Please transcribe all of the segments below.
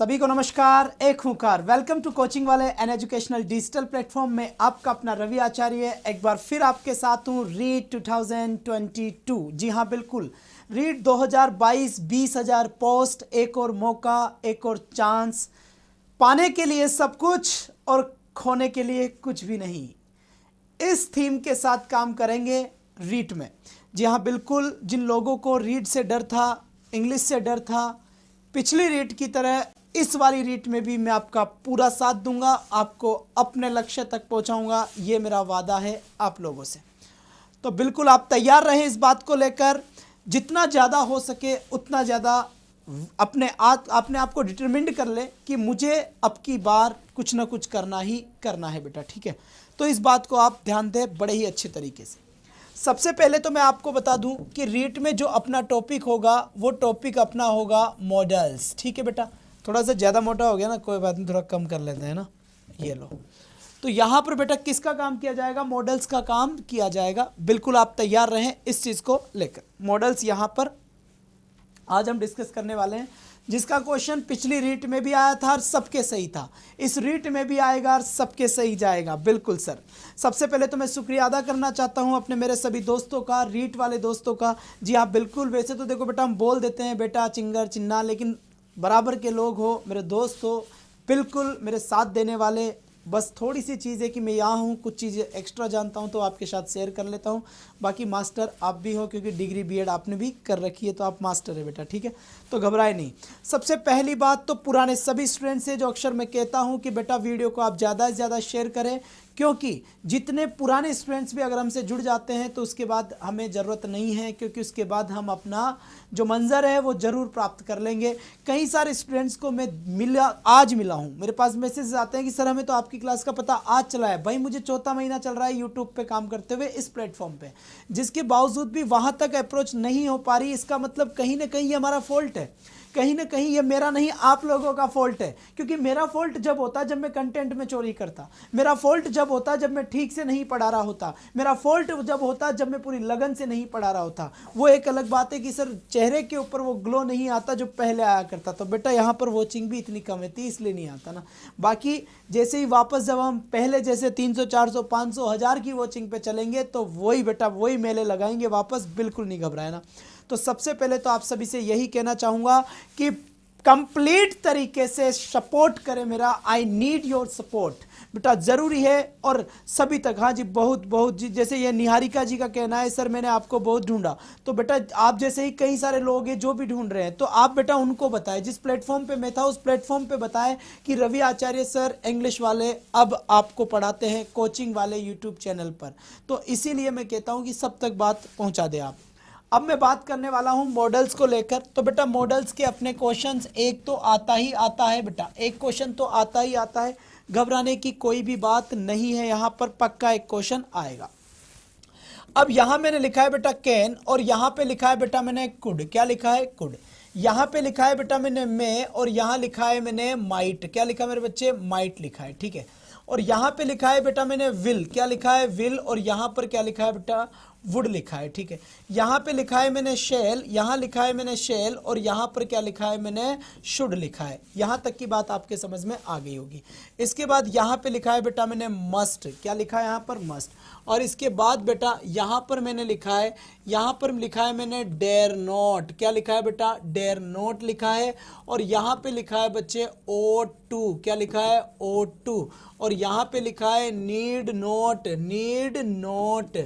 सभी को नमस्कार, एक हुंकार। वेलकम टू कोचिंग वाले एन एजुकेशनल डिजिटल प्लेटफॉर्म में आपका अपना रवि आचार्य एक बार फिर आपके साथ हूँ। रीड 2022, जी हाँ बिल्कुल, रीड 2022, 20,000 पोस्ट, एक और मौका, एक और चांस, पाने के लिए सब कुछ और खोने के लिए कुछ भी नहीं। इस थीम के साथ काम करेंगे रीड में। जी हाँ बिल्कुल, जिन लोगों को रीड से डर था, इंग्लिश से डर था, पिछली रीड की तरह इस वाली रीड में भी मैं आपका पूरा साथ दूंगा, आपको अपने लक्ष्य तक पहुंचाऊंगा, ये मेरा वादा है आप लोगों से। तो बिल्कुल आप तैयार रहें इस बात को लेकर। जितना ज़्यादा हो सके उतना ज़्यादा अपने आप को डिटरमिन्ड कर ले कि मुझे अब की बार कुछ ना कुछ करना ही करना है बेटा, ठीक है। तो इस बात को आप ध्यान दें बड़े ही अच्छे तरीके से। सबसे पहले तो मैं आपको बता दूं कि रीट में जो अपना टॉपिक होगा वो टॉपिक अपना होगा मॉडल्स, ठीक है बेटा। थोड़ा सा ज़्यादा मोटा हो गया ना, कोई बात नहीं, थोड़ा कम कर लेते हैं ना, ये लो। तो यहाँ पर बेटा किसका काम किया जाएगा? मॉडल्स का काम किया जाएगा। बिल्कुल आप तैयार रहें इस चीज़ को लेकर। मॉडल्स यहाँ पर आज हम डिस्कस करने वाले हैं, जिसका क्वेश्चन पिछली रीट में भी आया था और सबके सही था, इस रीट में भी आएगा और सबके सही जाएगा। बिल्कुल सर। सबसे पहले तो मैं शुक्रिया अदा करना चाहता हूं अपने मेरे सभी दोस्तों का, रीट वाले दोस्तों का। जी हाँ बिल्कुल, वैसे तो देखो बेटा हम बोल देते हैं बेटा चिंगर चिन्ना, लेकिन बराबर के लोग हो, मेरे दोस्त हो, बिल्कुल मेरे साथ देने वाले। बस थोड़ी सी चीज़ है कि मैं यहाँ हूँ, कुछ चीज़ें एक्स्ट्रा जानता हूँ तो आपके साथ शेयर कर लेता हूँ। बाकी मास्टर आप भी हो, क्योंकि डिग्री बीएड आपने भी कर रखी है तो आप मास्टर है बेटा, ठीक है। तो घबराए नहीं। सबसे पहली बात तो पुराने सभी स्टूडेंट से जो अक्सर मैं कहता हूँ कि बेटा वीडियो को आप ज़्यादा से ज़्यादा शेयर करें, क्योंकि जितने पुराने स्टूडेंट्स भी अगर हमसे जुड़ जाते हैं तो उसके बाद हमें ज़रूरत नहीं है, क्योंकि उसके बाद हम अपना जो मंजर है वो ज़रूर प्राप्त कर लेंगे। कई सारे स्टूडेंट्स को मैं आज मिला हूँ, मेरे पास मैसेज आते हैं कि सर हमें तो आपकी क्लास का पता आज चला है। भाई मुझे चौथा महीना चल रहा है यूट्यूब पे काम करते हुए इस प्लेटफॉर्म पे, जिसके बावजूद भी वहाँ तक अप्रोच नहीं हो पा रही। इसका मतलब कहीं ना कहीं ये हमारा फॉल्ट है, कहीं ना कहीं ये मेरा नहीं आप लोगों का फॉल्ट है। क्योंकि मेरा फॉल्ट जब होता जब मैं कंटेंट में चोरी करता, मेरा फॉल्ट जब होता जब मैं ठीक से नहीं पढ़ा रहा होता, मेरा फॉल्ट जब होता जब मैं पूरी लगन से नहीं पढ़ा रहा होता। वो एक अलग बात है कि सर चेहरे के ऊपर वो ग्लो नहीं आता जो पहले आया करता। तो बेटा यहाँ पर वॉचिंग भी इतनी कम थी इसलिए नहीं आता ना। बाकी जैसे ही वापस जब हम पहले जैसे 300 400 500 1000 की वॉचिंग पे चलेंगे तो वही बेटा वही मेले लगाएंगे वापस, बिल्कुल नहीं घबराए ना। तो सबसे पहले तो आप सभी से यही कहना चाहूँगा कि कंप्लीट तरीके से सपोर्ट करें मेरा। आई नीड योर सपोर्ट बेटा, ज़रूरी है। और सभी तक, हाँ जी बहुत बहुत जी, जैसे ये निहारिका जी का कहना है सर मैंने आपको बहुत ढूंढा। तो बेटा आप जैसे ही कई सारे लोग हैं जो भी ढूंढ रहे हैं, तो आप बेटा उनको बताएं, जिस प्लेटफॉर्म पे मैं था उस प्लेटफॉर्म पे बताएं कि रवि आचार्य सर इंग्लिश वाले अब आपको पढ़ाते हैं कोचिंग वाले यूट्यूब चैनल पर। तो इसीलिए मैं कहता हूँ कि सब तक बात पहुँचा दें आप। अब मैं बात करने वाला हूं मॉडल्स को लेकर। तो बेटा मॉडल्स के अपने क्वेश्चंस एक तो आता ही आता है बेटा, एक क्वेश्चन तो आता ही आता है, घबराने की कोई भी बात नहीं है। यहां पर पक्का एक क्वेश्चन आएगा। अब यहां मैंने लिखा है बेटा कैन, और यहां पे लिखा है बेटा मैंने कुड। क्या लिखा है? कुड। यहां पे लिखा है बेटा मैंने मे, और यहां लिखा है मैंने माइट। क्या लिखा मेरे बच्चे? माइट लिखा है, ठीक है। और यहां पे लिखा है बेटा मैंने विल। क्या लिखा है? विल। और यहां पर क्या लिखा है बेटा? वुड लिखा है, ठीक है। यहाँ पे लिखा है मैंने शेल, यहाँ लिखा है मैंने शेल, और यहाँ पर क्या लिखा है मैंने? शुड लिखा है। यहाँ तक की बात आपके समझ में आ गई होगी। इसके बाद यहाँ पे लिखा है बेटा मैंने मस्ट। क्या लिखा है यहाँ पर? मस्ट। और इसके बाद बेटा यहाँ पर मैंने लिखा है, यहाँ पर लिखा है मैंने डेयर नॉट। क्या लिखा है बेटा? डेयर नॉट लिखा है। और यहाँ पे लिखा है बच्चे ओ टू। क्या लिखा है? Ought to. और यहाँ पे लिखा है नीड नॉट, नीड नॉट।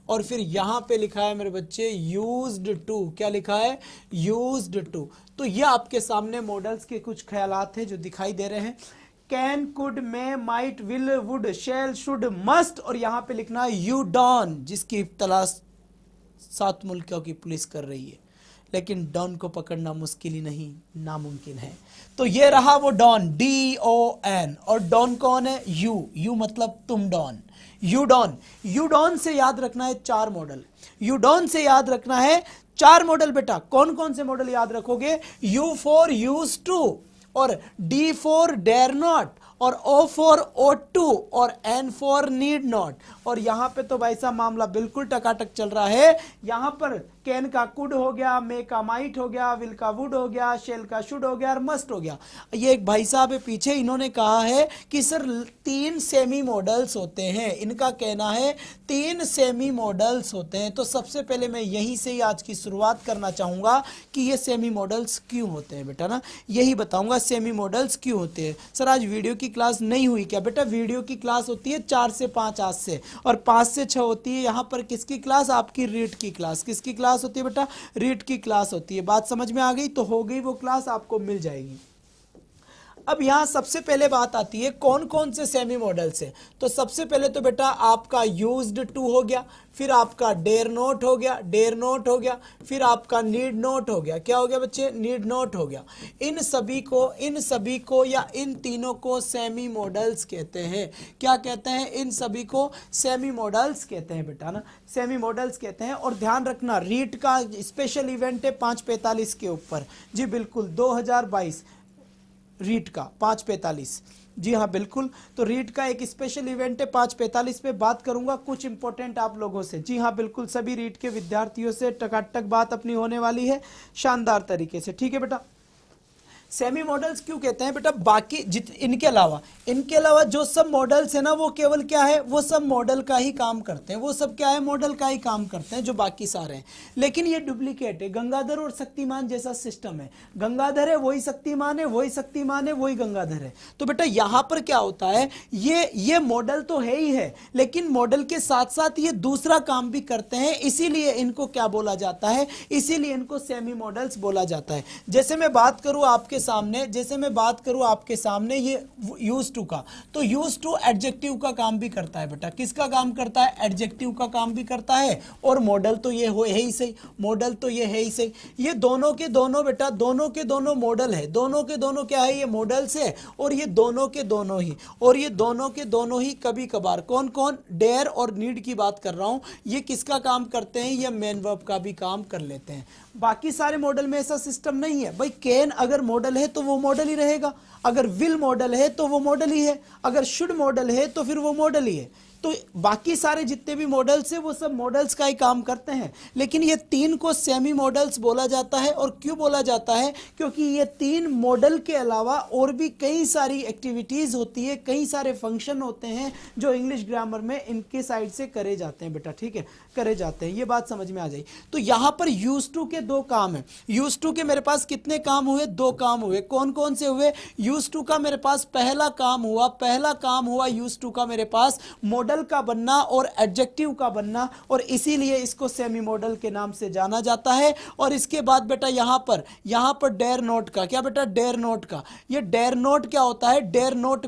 और फिर यहाँ पे लिखा है मेरे बच्चे यूज्ड टू। क्या लिखा है? Used to. तो ये आपके सामने मॉडल्स के कुछ ख्यालात हैं जो दिखाई दे रहे हैं। Can, could, may, might, will, would, shall, should, must. और यहाँ पे लिखना है यू डॉन, जिसकी तलाश 7 मुल्कों की पुलिस कर रही है, लेकिन डॉन को पकड़ना मुश्किल ही नहीं नामुमकिन है। तो ये रहा वो डॉन, DON। और डॉन कौन है? यू मतलब तुम don, you don. You don से याद रखना है 4 मॉडल। यू डॉन से याद रखना है 4 मॉडल बेटा। कौन कौन से मॉडल याद रखोगे? U for used to, और D for dare not, और O फॉर O2 और N फॉर नीड नॉट। और यहां पे तो भाई साहब मामला बिल्कुल टकाटक चल रहा है। यहां पर कैन का कुड हो गया, मे का माइट हो गया, विल का वुड हो गया, शेल का शुड हो गया और मस्ट हो गया। ये एक भाई साहब है पीछे, इन्होंने कहा है कि सर 3 सेमी मॉडल्स होते हैं। इनका कहना है 3 सेमी मॉडल्स होते हैं। तो सबसे पहले मैं यहीं से ही आज की शुरुआत करना चाहूंगा कि ये सेमी मॉडल्स क्यों होते हैं बेटा ना, यही बताऊंगा सेमी मॉडल्स क्यों होते हैं। सर आज वीडियो की क्लास नहीं हुई क्या? बेटा वीडियो की क्लास होती है 4 से 5 आज से, और 5 से 6 होती है यहाँ पर किसकी क्लास? आपकी रीड की क्लास। किसकी क्लास होती है बेटा? रीड की क्लास होती है। बात समझ में आ गई? तो हो गई वो क्लास, आपको मिल जाएगी। अब यहां सबसे पहले बात आती है कौन कौन से सेमी मॉडल्स हैं। तो सबसे पहले तो बेटा आपका यूज्ड टू हो गया, फिर आपका डेयर नोट हो गया, डेयर नोट हो गया, फिर आपका नीड नोट हो गया। क्या हो गया बच्चे? नीड नोट हो गया। इन सभी को या इन तीनों को सेमी मॉडल्स कहते हैं। क्या कहते हैं? इन सभी को सेमी मॉडल्स कहते हैं बेटा ना, सेमी मॉडल्स कहते हैं। और ध्यान रखना रीट का स्पेशल इवेंट है 5:45 के ऊपर। जी बिल्कुल 2022 रीट का 5:45। जी हाँ बिल्कुल। तो रीट का एक स्पेशल इवेंट है 5:45 पे बात करूंगा कुछ इंपॉर्टेंट आप लोगों से। जी हाँ बिल्कुल, सभी रीट के विद्यार्थियों से टकाटक बात अपनी होने वाली है शानदार तरीके से। ठीक है बेटा, सेमी मॉडल्स क्यों कहते हैं बेटा? बाकी इनके अलावा जो सब मॉडल्स है ना वो केवल क्या है? वो सब मॉडल का ही काम करते हैं। वो सब क्या है? मॉडल का ही काम करते हैं जो बाकी सारे हैं। लेकिन ये डुप्लीकेट है। गंगाधर और शक्तिमान जैसा सिस्टम है। गंगाधर है वही शक्तिमान है, वही शक्तिमान है वही गंगाधर है। तो बेटा यहां पर क्या होता है, ये मॉडल तो है ही है, लेकिन मॉडल के साथ साथ ये दूसरा काम भी करते हैं। इसीलिए इनको क्या बोला जाता है? इसीलिए इनको सेमी मॉडल्स बोला जाता है। जैसे मैं बात करूं आपके सामने ये यूज टू का, तो यूज टू एडजेक्टिव का काम भी करता है बेटा। किसका काम करता है? एडजेक्टिव का काम भी करता है। और मॉडल तो ये है ही सही, मॉडल तो ये है ही सही। ये दोनों के दोनों बेटा, दोनों के दोनों मॉडल है। दोनों के दोनों क्या है? ये मॉडल्स है। और ये दोनों के दोनों ही कभी कभार कौन कौन? डेयर और नीड की बात कर रहा हूं। ये किसका काम करते हैं? ये मेन वर्ब का भी काम कर लेते हैं। बाकी सारे मॉडल में ऐसा सिस्टम नहीं है भाई। कैन अगर मॉडल है तो वो मॉडल ही रहेगा, अगर विल मॉडल है तो वो मॉडल ही है, अगर शुड मॉडल है तो फिर वो मॉडल ही है। तो बाकी सारे जितने भी मॉडल्स हैं वो सब मॉडल्स का ही काम करते हैं। लेकिन ये 3 को सेमी मॉडल्स बोला जाता है। और क्यों बोला जाता है? क्योंकि ये 3 मॉडल के अलावा और भी कई सारी एक्टिविटीज होती है, कई सारे फंक्शन होते हैं जो इंग्लिश ग्रामर में इनके साइड से करे जाते हैं बेटा। ठीक है, करे जाते हैं। ये बात समझ में आ जाए। तो यहां पर यूज टू के 2 काम है। यूज टू के मेरे पास कितने काम हुए? 2 काम हुए। कौन कौन से हुए? यूज टू का मेरे पास पहला काम हुआ यूज टू का मेरे पास मॉडल का बनना और एडजेक्टिव का बनना, और इसीलिए इसको सेमी मॉडल के नाम से जाना जाता है। और इसके बाद बेटा यहां पर डेयर नोट का क्या बेटा? डेयर नोट का। ये डेयर नोट क्या होता है? डेयर नोट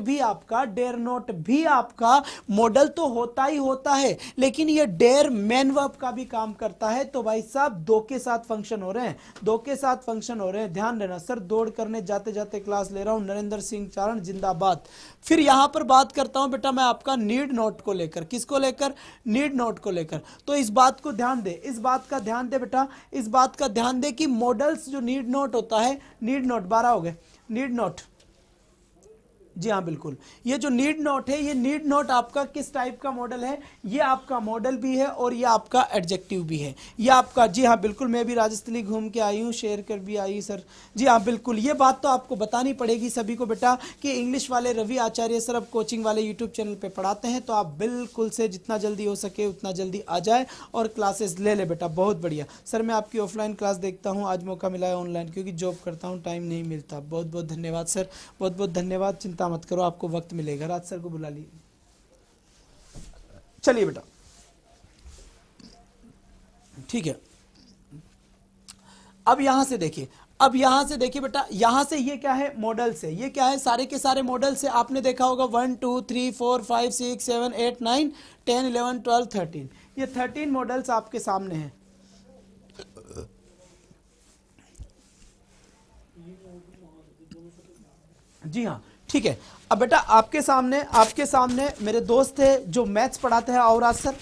भी आपका मॉडल तो होता ही होता है, लेकिन ये डेयर मेन वर्ब का भी काम करता है। तो भाई साहब 2 के साथ फंक्शन हो रहे हैं, ध्यान देना। सर दौड़ करने जाते जाते क्लास ले रहा हूं। नरेंद्र सिंह चारण जिंदाबाद। फिर यहां पर बात करता हूं बेटा मैं आपका नीड नोट को लेकर। किसको लेकर? नीड नोट को लेकर। तो इस बात को ध्यान दे, इस बात का ध्यान दे कि मॉडल्स जो नीड नोट होता है, नीड नोट 12 हो गए, नीड नोट। जी हाँ बिल्कुल, ये जो नीड नोट है, ये नीड नोट आपका किस टाइप का मॉडल है? ये आपका मॉडल भी है और ये आपका एडजेक्टिव भी है। ये आपका, जी हाँ बिल्कुल, मैं भी राजस्थली घूम के आई हूँ, शेयर कर भी आई सर। जी हाँ बिल्कुल, ये बात तो आपको बतानी पड़ेगी सभी को बेटा कि इंग्लिश वाले रवि आचार्य सर अब कोचिंग वाले यूट्यूब चैनल पर पढ़ाते हैं। तो आप बिल्कुल से जितना जल्दी हो सके उतना जल्दी आ जाए और क्लासेस ले ले बेटा। बहुत बढ़िया सर, मैं आपकी ऑफलाइन क्लास देखता हूँ, आज मौका मिला है ऑनलाइन, क्योंकि जॉब करता हूँ, टाइम नहीं मिलता। बहुत बहुत धन्यवाद सर, बहुत बहुत धन्यवाद। चिंता मत करो, आपको वक्त मिलेगा। राज सर को बुला ली। चलिए बेटा, ठीक है। अब यहां से देखिए बेटा, यहां से ये क्या है? मॉडल्स है। ये क्या है? सारे के सारे मॉडल्स है। आपने देखा होगा 1 2 3 4 5 6 7 8 9 10 11 12 13, ये 13 मॉडल्स आपके सामने हैं। जी हाँ ठीक है। अब बेटा आपके सामने मेरे दोस्त है जो मैथ्स पढ़ाते हैं, औराज सर।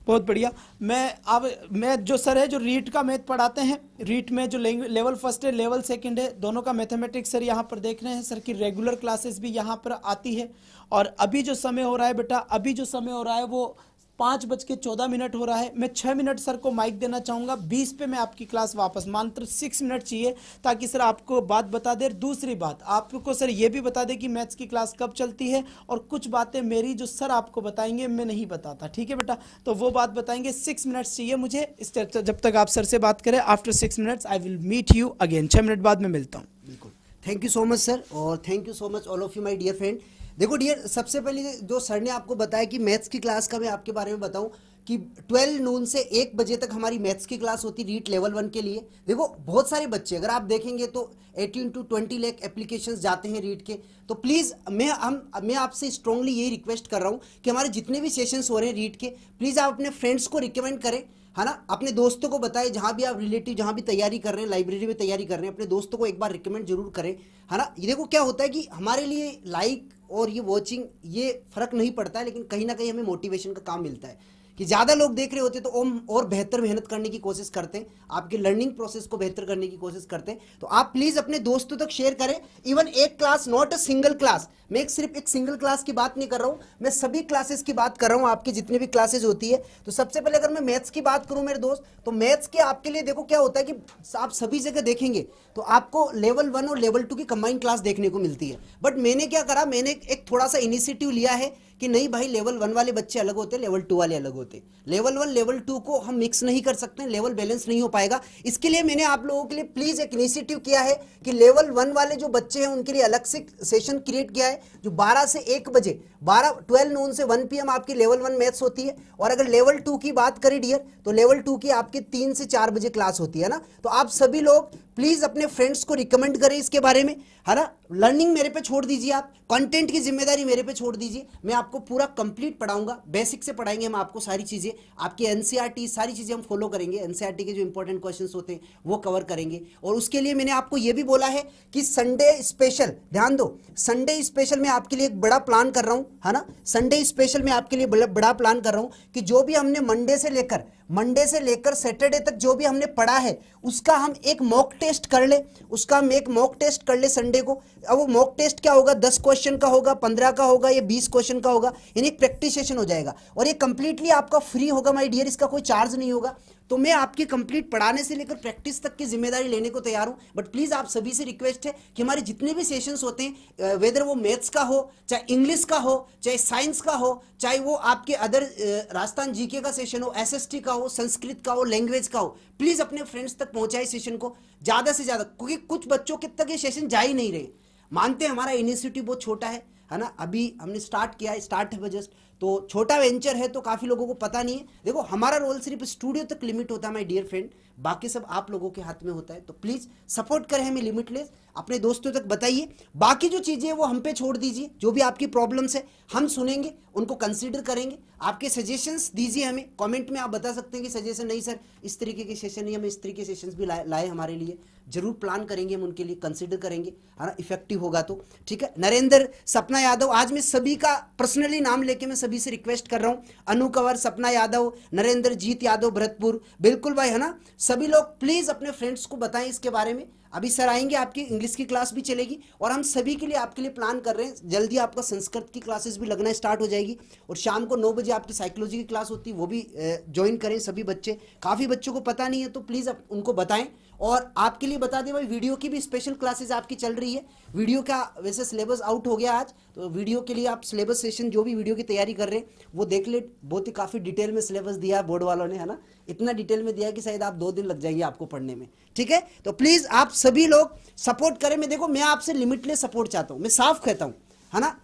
बहुत बढ़िया। मैं जो सर है जो रीट का मैथ पढ़ाते हैं, रीट में जो लेवल फर्स्ट है लेवल सेकंड है दोनों का मैथमेटिक्स सर यहाँ पर देख रहे हैं। सर की रेगुलर क्लासेस भी यहाँ पर आती है। और अभी जो समय हो रहा है बेटा, अभी जो समय हो रहा है वो 5:14 हो रहा है। मैं 6 मिनट सर को माइक देना चाहूँगा, 20 पे मैं आपकी क्लास वापस, मात्र 6 मिनट चाहिए ताकि सर आपको बात बता दे। दूसरी बात आपको सर ये भी बता दे कि मैथ्स की क्लास कब चलती है, और कुछ बातें मेरी जो सर आपको बताएंगे मैं नहीं बताता, ठीक है बेटा, तो वो बात बताएंगे। 6 मिनट्स चाहिए मुझे जब तक आप सर से बात करें। After 6 minutes I will meet you again. 6 minute बाद मैं मिलता हूँ। बिल्कुल, thank you so much sir, और thank you so much all of you my dear friend. देखो डियर, सबसे पहले जो सर ने आपको बताया कि मैथ्स की क्लास का मैं आपके बारे में बताऊं कि 12 नून से 1 बजे तक हमारी मैथ्स की क्लास होती रीट लेवल 1 के लिए। देखो बहुत सारे बच्चे, अगर आप देखेंगे तो 18 to 20 लाख एप्लीकेशंस जाते हैं रीट के। तो प्लीज़ मैं आपसे स्ट्रांगली यही रिक्वेस्ट कर रहा हूँ कि हमारे जितने भी सेशंस हो रहे हैं रीट के, प्लीज़ आप अपने फ्रेंड्स को रिकमेंड करें, है ना, अपने दोस्तों को बताएं। जहाँ भी आप रिलेटिव जहाँ भी तैयारी कर रहे हैं, लाइब्रेरी में तैयारी कर रहे हैं, अपने दोस्तों को एक बार रिकमेंड जरूर करें, है ना। ये देखो क्या होता है कि हमारे लिए लाइक और ये वॉचिंग ये फ़र्क नहीं पड़ता है, लेकिन कहीं ना कहीं हमें मोटिवेशन का काम मिलता है कि ज़्यादा लोग देख रहे होते तो हम और बेहतर मेहनत करने की कोशिश करते हैं, आपके लर्निंग प्रोसेस को बेहतर करने की कोशिश करते हैं। तो आप प्लीज़ अपने दोस्तों तक शेयर करें। इवन एक class, not a single class, मैं सिर्फ एक सिंगल क्लास की बात नहीं कर रहा हूँ, मैं सभी क्लासेस की बात कर रहा हूँ, आपकी जितनी भी क्लासेस होती है। तो सबसे पहले अगर मैं मैथ्स की बात करूँ मेरे दोस्त, तो मैथ्स के आपके लिए देखो क्या होता है कि आप सभी जगह देखेंगे तो आपको लेवल 1 और लेवल 2 की कंबाइंड क्लास देखने को मिलती है। बट मैंने क्या करा, मैंने एक थोड़ा सा इनिशिएटिव लिया है कि नहीं भाई, लेवल 1 वाले बच्चे अलग होते हैं, लेवल 2 वाले अलग होते हैं। लेवल 1 लेवल 2 को हम मिक्स नहीं कर सकते, लेवल बैलेंस नहीं हो पाएगा। इसके लिए मैंने आप लोगों के लिए प्लीज़ एक इनिशिएटिव किया है कि लेवल 1 वाले जो बच्चे हैं उनके लिए अलग से सेशन क्रिएट किया है, जो 12 से 1 बजे 12 नून से 1 PM आपकी लेवल 1 मैथ्स होती है। और अगर लेवल 2 की बात करें डियर, तो लेवल 2 की आपकी 3 से 4 बजे क्लास होती है ना। तो आप सभी लोग प्लीज़ अपने फ्रेंड्स को रिकमेंड करें इसके बारे में, है ना। लर्निंग मेरे पे छोड़ दीजिए, आप कंटेंट की जिम्मेदारी मेरे पे छोड़ दीजिए। मैं आपको पूरा कंप्लीट पढ़ाऊंगा, बेसिक से पढ़ाएंगे हम आपको सारी चीज़ें, आपकी एनसीईआरटी सारी चीज़ें हम फॉलो करेंगे। एनसीईआरटी के जो इंपॉर्टेंट क्वेश्चंस होते हैं वो कवर करेंगे। और उसके लिए मैंने आपको ये भी बोला है कि संडे स्पेशल, ध्यान दो, संडे स्पेशल मैं आपके लिए एक बड़ा प्लान कर रहा हूँ, है ना। संडे स्पेशल मैं आपके लिए बड़ा प्लान कर रहा हूँ कि जो भी हमने मंडे से लेकर सैटरडे तक जो भी हमने पढ़ा है उसका हम एक मॉक टेस्ट कर ले संडे को। अब वो मॉक टेस्ट क्या होगा, 10 क्वेश्चन का होगा, 15 का होगा या 20 क्वेश्चन का होगा, यानी एक प्रैक्टिस सेशन हो जाएगा। और ये कंप्लीटली आपका फ्री होगा माय डियर, इसका कोई चार्ज नहीं होगा। तो मैं आपकी कंप्लीट पढ़ाने से लेकर प्रैक्टिस तक की जिम्मेदारी लेने को तैयार हूं। बट प्लीज़ आप सभी से रिक्वेस्ट है कि हमारे जितने भी सेशंस होते हैं, वेदर वो मैथ्स का हो, चाहे इंग्लिश का हो, चाहे साइंस का हो, चाहे वो आपके अदर राजस्थान जीके का सेशन हो, एसएसटी का हो, संस्कृत का हो, लैंग्वेज का हो, प्लीज़ अपने फ्रेंड्स तक पहुंचाए सेशन को ज़्यादा से ज़्यादा, क्योंकि कुछ बच्चों के तक ये सेशन जा ही नहीं रहे। मानते हैं हमारा इनिशिएटिव बहुत छोटा है ना, अभी हमने स्टार्ट किया है, स्टार्ट है जस्ट, तो छोटा वेंचर है तो काफ़ी लोगों को पता नहीं है। देखो हमारा रोल सिर्फ स्टूडियो तक लिमिट होता है माय डियर फ्रेंड, बाकी सब आप लोगों के हाथ में होता है। तो प्लीज़ सपोर्ट करें हमें लिमिटलेस, अपने दोस्तों तक बताइए। बाकी जो चीज़ें हैं वो हम पे छोड़ दीजिए, जो भी आपकी प्रॉब्लम्स है हम सुनेंगे, उनको कंसीडर करेंगे। आपके सजेशंस दीजिए हमें, कमेंट में आप बता सकते हैं कि सजेशन नहीं सर इस तरीके के सेशन नहीं, हमें इस तरीके के सेशंस भी लाए हमारे लिए, जरूर प्लान करेंगे हम उनके लिए, कंसीडर करेंगे, है ना, इफेक्टिव होगा तो ठीक है। नरेंद्र, सपना यादव, आज मैं सभी का पर्सनली नाम लेके मैं सभी से रिक्वेस्ट कर रहा हूँ, अनु कंवर, सपना यादव, नरेंद्र, जीत यादव, भरतपुर, बिल्कुल भाई, है ना। सभी लोग प्लीज़ अपने फ्रेंड्स को बताएं इसके बारे में। अभी सर आएंगे, आपकी इंग्लिश की क्लास भी चलेगी, और हम सभी के लिए आपके लिए प्लान कर रहे हैं, जल्दी आपका संस्कृत की क्लासेस भी लगना स्टार्ट हो जाएगी। और शाम को 9 बजे आपकी साइकोलॉजी की क्लास होती है, वो भी ज्वाइन करें सभी बच्चे। काफ़ी बच्चों को पता नहीं है तो प्लीज़ आप उनको बताएं। और आपके लिए बता दें भाई, वीडियो की भी स्पेशल क्लासेस आपकी चल रही है। वीडियो का वैसे सिलेबस आउट हो गया आज, तो वीडियो के लिए आप सिलेबस सेशन जो भी वीडियो की तैयारी कर रहे हैं वो देख ले, बहुत ही काफ़ी डिटेल में सिलेबस दिया है बोर्ड वालों ने, है ना, इतना डिटेल में दिया है कि शायद आप 2 दिन लग जाएंगे आपको पढ़ने में, ठीक है। तो प्लीज़ आप सभी लोग सपोर्ट करें। मैं देखो, मैं आपसे लिमिटलेस सपोर्ट चाहता हूँ, मैं साफ कहता हूँ, है ना।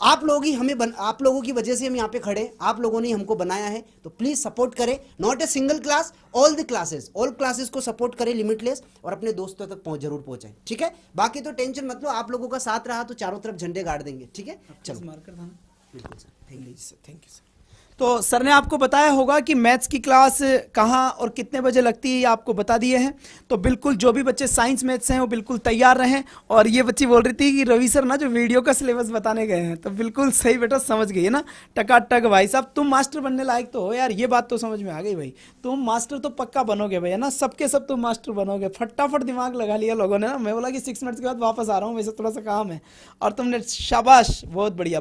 आप लोग ही हमें आप लोगों की वजह से हम यहाँ पे खड़े हैं, आप लोगों ने हमको बनाया है। तो प्लीज़ सपोर्ट करें, not a single class, all classes को सपोर्ट करें लिमिटलेस, और अपने दोस्तों तक जरूर पहुँचाएं, ठीक है। बाकी तो टेंशन मत लो, आप लोगों का साथ रहा तो चारों तरफ झंडे गाड़ देंगे, ठीक है। चलो, मार्कर था ना, बिल्कुल सर, थैंक यू सर। तो सर ने आपको बताया होगा कि मैथ्स की क्लास कहाँ और कितने बजे लगती है, ये आपको बता दिए हैं। तो बिल्कुल जो भी बच्चे साइंस मैथ्स हैं वो बिल्कुल तैयार रहें। और ये बच्ची बोल रही थी कि रवि सर ना जो वीडियो का सिलेबस बताने गए हैं, तो बिल्कुल सही बेटा, समझ गई है ना, टकाटक भाई साहब। तुम मास्टर बनने लायक तो हो यार, ये बात तो समझ में आ गई भाई। तुम मास्टर तो पक्का बनोगे भाई, है ना, सबके सब तुम मास्टर बनोगे। फटाफट दिमाग लगा लिया लोगों ने ना। मैं बोला कि 6 मिनट के बाद वापस आ रहा हूँ, वैसे थोड़ा सा काम है। और तुमने, शाबाश, बहुत बढ़िया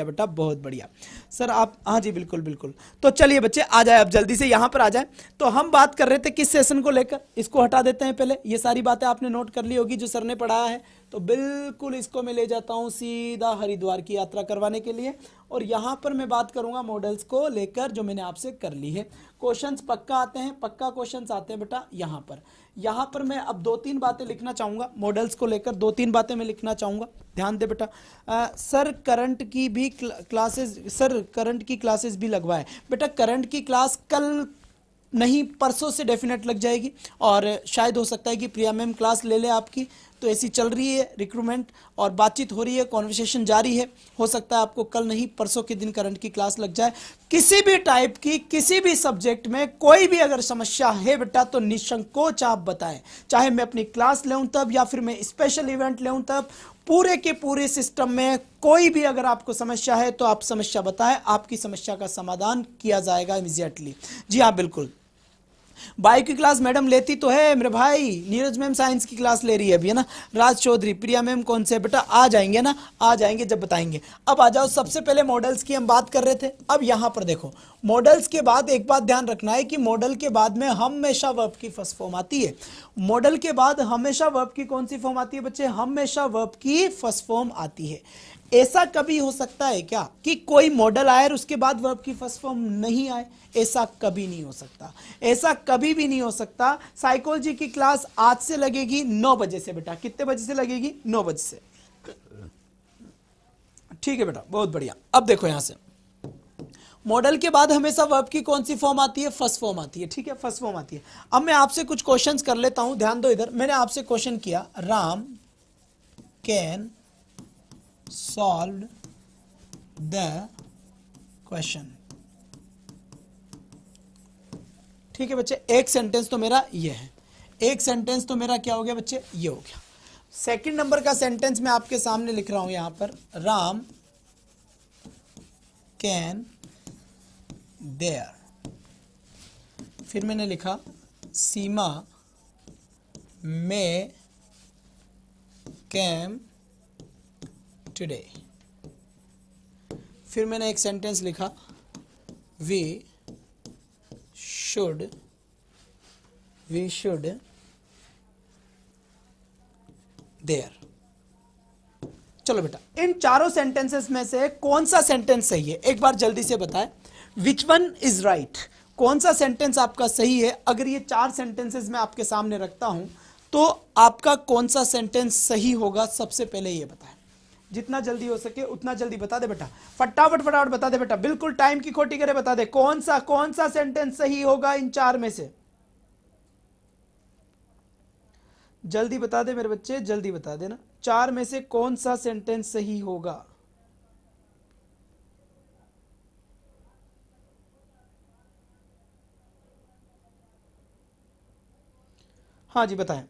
बेटा, बहुत बढ़िया। सर आप, हाँ जी बिल्कुल बिल्कुल। तो चलिए बच्चे आ जाए, अब जल्दी से यहाँ पर आ जाए। तो हम बात कर रहे थे किस सेशन को लेकर, इसको हटा देते हैं पहले। ये सारी बातें आपने नोट कर ली होगी जो सर ने पढ़ाया है। तो बिल्कुल इसको मैं ले जाता हूँ सीधा हरिद्वार की यात्रा करवाने के लिए। और यहाँ पर मैं बात करूँगा मॉडल्स को लेकर जो मैंने आपसे कर ली है। क्वेश्चंस पक्का आते हैं, पक्का क्वेश्चंस आते हैं बेटा यहाँ पर मैं अब 2-3 बातें लिखना चाहूँगा मॉडल्स को लेकर। 2-3 बातें मैं लिखना चाहूँगा, ध्यान दे बेटा। सर करंट की भी क्लासेस, सर करंट की क्लासेस भी लगवाए बेटा। करंट की क्लास कल नहीं, परसों से डेफिनेट लग जाएगी। और शायद हो सकता है कि प्रिया मैम क्लास ले ले आपकी। तो ऐसी चल रही है रिक्रूटमेंट और बातचीत हो रही है, कॉन्वर्सेशन जारी है। हो सकता है आपको कल नहीं परसों के दिन करंट की क्लास लग जाए। किसी भी टाइप की, किसी भी सब्जेक्ट में कोई भी अगर समस्या है बेटा, तो निसंकोच आप बताएं। चाहे मैं अपनी क्लास लूँ तब, या फिर मैं स्पेशल इवेंट लूँ तब, पूरे के पूरे सिस्टम में कोई भी अगर आपको समस्या है तो आप समस्या बताएं, आपकी समस्या का समाधान किया जाएगा इमीडिएटली। जी हाँ बिल्कुल। बायो की क्लास मैडम लेती तो है मेरे भाई। नीरज मैम साइंस की क्लास ले रही है अभी, है ना। राज चौधरी, प्रिया मैम कौन से बेटा, आ जाएंगे ना, आ जाएंगे जब बताएंगे। अब आ जाओ, सबसे पहले मॉडल्स की हम बात कर रहे थे। अब यहाँ पर देखो, मॉडल्स के बाद एक बात ध्यान रखना है कि मॉडल के बाद में हमेशा वर्ब की फर्स्ट फॉर्म आती है। मॉडल के बाद हमेशा वर्ब की कौन सी फॉर्म आती है बच्चे, हमेशा वर्ब की फर्स्ट फॉर्म आती है। ऐसा कभी हो सकता है क्या कि कोई मॉडल आए और उसके बाद वर्ब की फर्स्ट फॉर्म नहीं आए? ऐसा कभी नहीं हो सकता, ऐसा कभी भी नहीं हो सकता। साइकोलॉजी की क्लास आज से लगेगी 9 बजे से बेटा। कितने बजे से लगेगी? 9 बजे से। ठीक है बेटा, बहुत बढ़िया। अब देखो यहां से, मॉडल के बाद हमेशा वर्ब की कौन सी फॉर्म आती है? फर्स्ट फॉर्म आती है। ठीक है, फर्स्ट फॉर्म आती है। अब मैं आपसे कुछ क्वेश्चंस कर लेता हूं, ध्यान दो इधर। मैंने आपसे क्वेश्चन किया, Ram can solve the question. ठीक है बच्चे, एक सेंटेंस तो मेरा ये है, एक सेंटेंस तो मेरा क्या हो गया बच्चे, ये हो गया। सेकंड नंबर का सेंटेंस मैं आपके सामने लिख रहा हूं यहां पर, राम कैन देयर। फिर मैंने लिखा सीमा मे कैम टुडे। फिर मैंने एक सेंटेंस लिखा, वी शुड देयर। चलो बेटा, इन चारों सेंटेंसेस में से कौन सा सेंटेंस सही है, एक बार जल्दी से बताएं। विच वन इज राइट, कौन सा सेंटेंस आपका सही है? अगर ये 4 सेंटेंसेस मैं आपके सामने रखता हूं तो आपका कौन सा सेंटेंस सही होगा, सबसे पहले ये बताएं। जितना जल्दी हो सके उतना जल्दी बता दे बेटा, फटाफट बता दे बेटा, बिल्कुल टाइम की खोटी करे, बता दे कौन सा सेंटेंस सही होगा इन 4 में से। जल्दी बता दे मेरे बच्चे, जल्दी बता देना, 4 में से कौन सा सेंटेंस सही होगा? हाँ जी बताएं।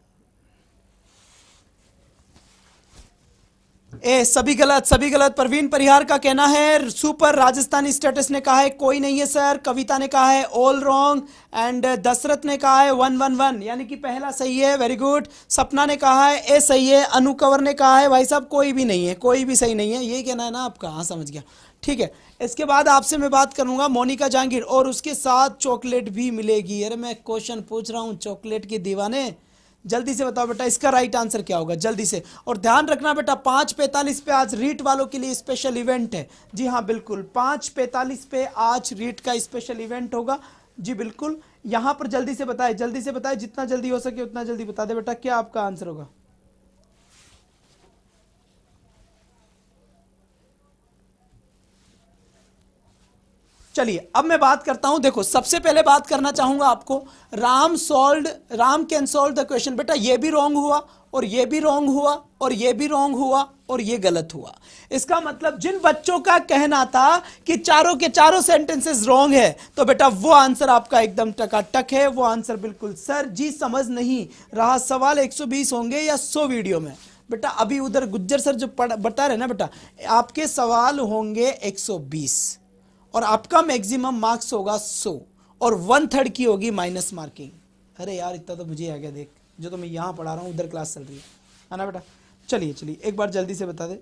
सभी गलत। प्रवीण परिहार का कहना है सुपर। राजस्थानी स्टेटस ने कहा है कोई नहीं है सर। कविता ने कहा है ऑल रॉन्ग। एंड दशरथ ने कहा है 111, यानी कि पहला सही है, वेरी गुड। सपना ने कहा है ए सही है। अनुकवर ने कहा है भाई साहब कोई भी नहीं है, कोई भी सही नहीं है, यही कहना है ना आपका? हाँ समझ गया, ठीक है। इसके बाद आपसे मैं बात करूंगा मोनिका जहांगीर, और उसके साथ चॉकलेट भी मिलेगी। अरे मैं क्वेश्चन पूछ रहा हूं, चॉकलेट के दीवाने, जल्दी से बताओ बेटा इसका राइट आंसर क्या होगा, जल्दी से। और ध्यान रखना बेटा 5:45 पे आज रीट वालों के लिए स्पेशल इवेंट है। जी हाँ बिल्कुल, 5:45 पे आज रीट का स्पेशल इवेंट होगा। जी बिल्कुल, यहां पर जल्दी से बताए, जितना जल्दी हो सके उतना जल्दी बता दे बेटा, क्या आपका आंसर होगा? चलिए अब मैं बात करता हूं। देखो सबसे पहले बात करना चाहूंगा आपको, Ram can solve the question. बेटा ये भी रॉन्ग हुआ और ये भी रॉन्ग हुआ और ये भी रॉन्ग हुआ और ये गलत हुआ। इसका मतलब जिन बच्चों का कहना था कि चारों के चारों सेंटेंसेस रॉन्ग है, तो बेटा वो आंसर आपका एकदम टकाटक है, वो आंसर बिल्कुल। सर जी समझ नहीं रहा, सवाल 120 होंगे या 100 वीडियो में? बेटा अभी उधर गुज्जर सर जो बता रहे ना बेटा, आपके सवाल होंगे 120 और आपका मैक्सिमम मार्क्स होगा 100 और 1/3 की होगी माइनस मार्किंग। अरे यार इतना तो मुझे आ गया, देख जो तो मैं यहाँ पढ़ा रहा हूँ उधर क्लास चल रही है ना बेटा। चलिए चलिए एक बार जल्दी से बता दे।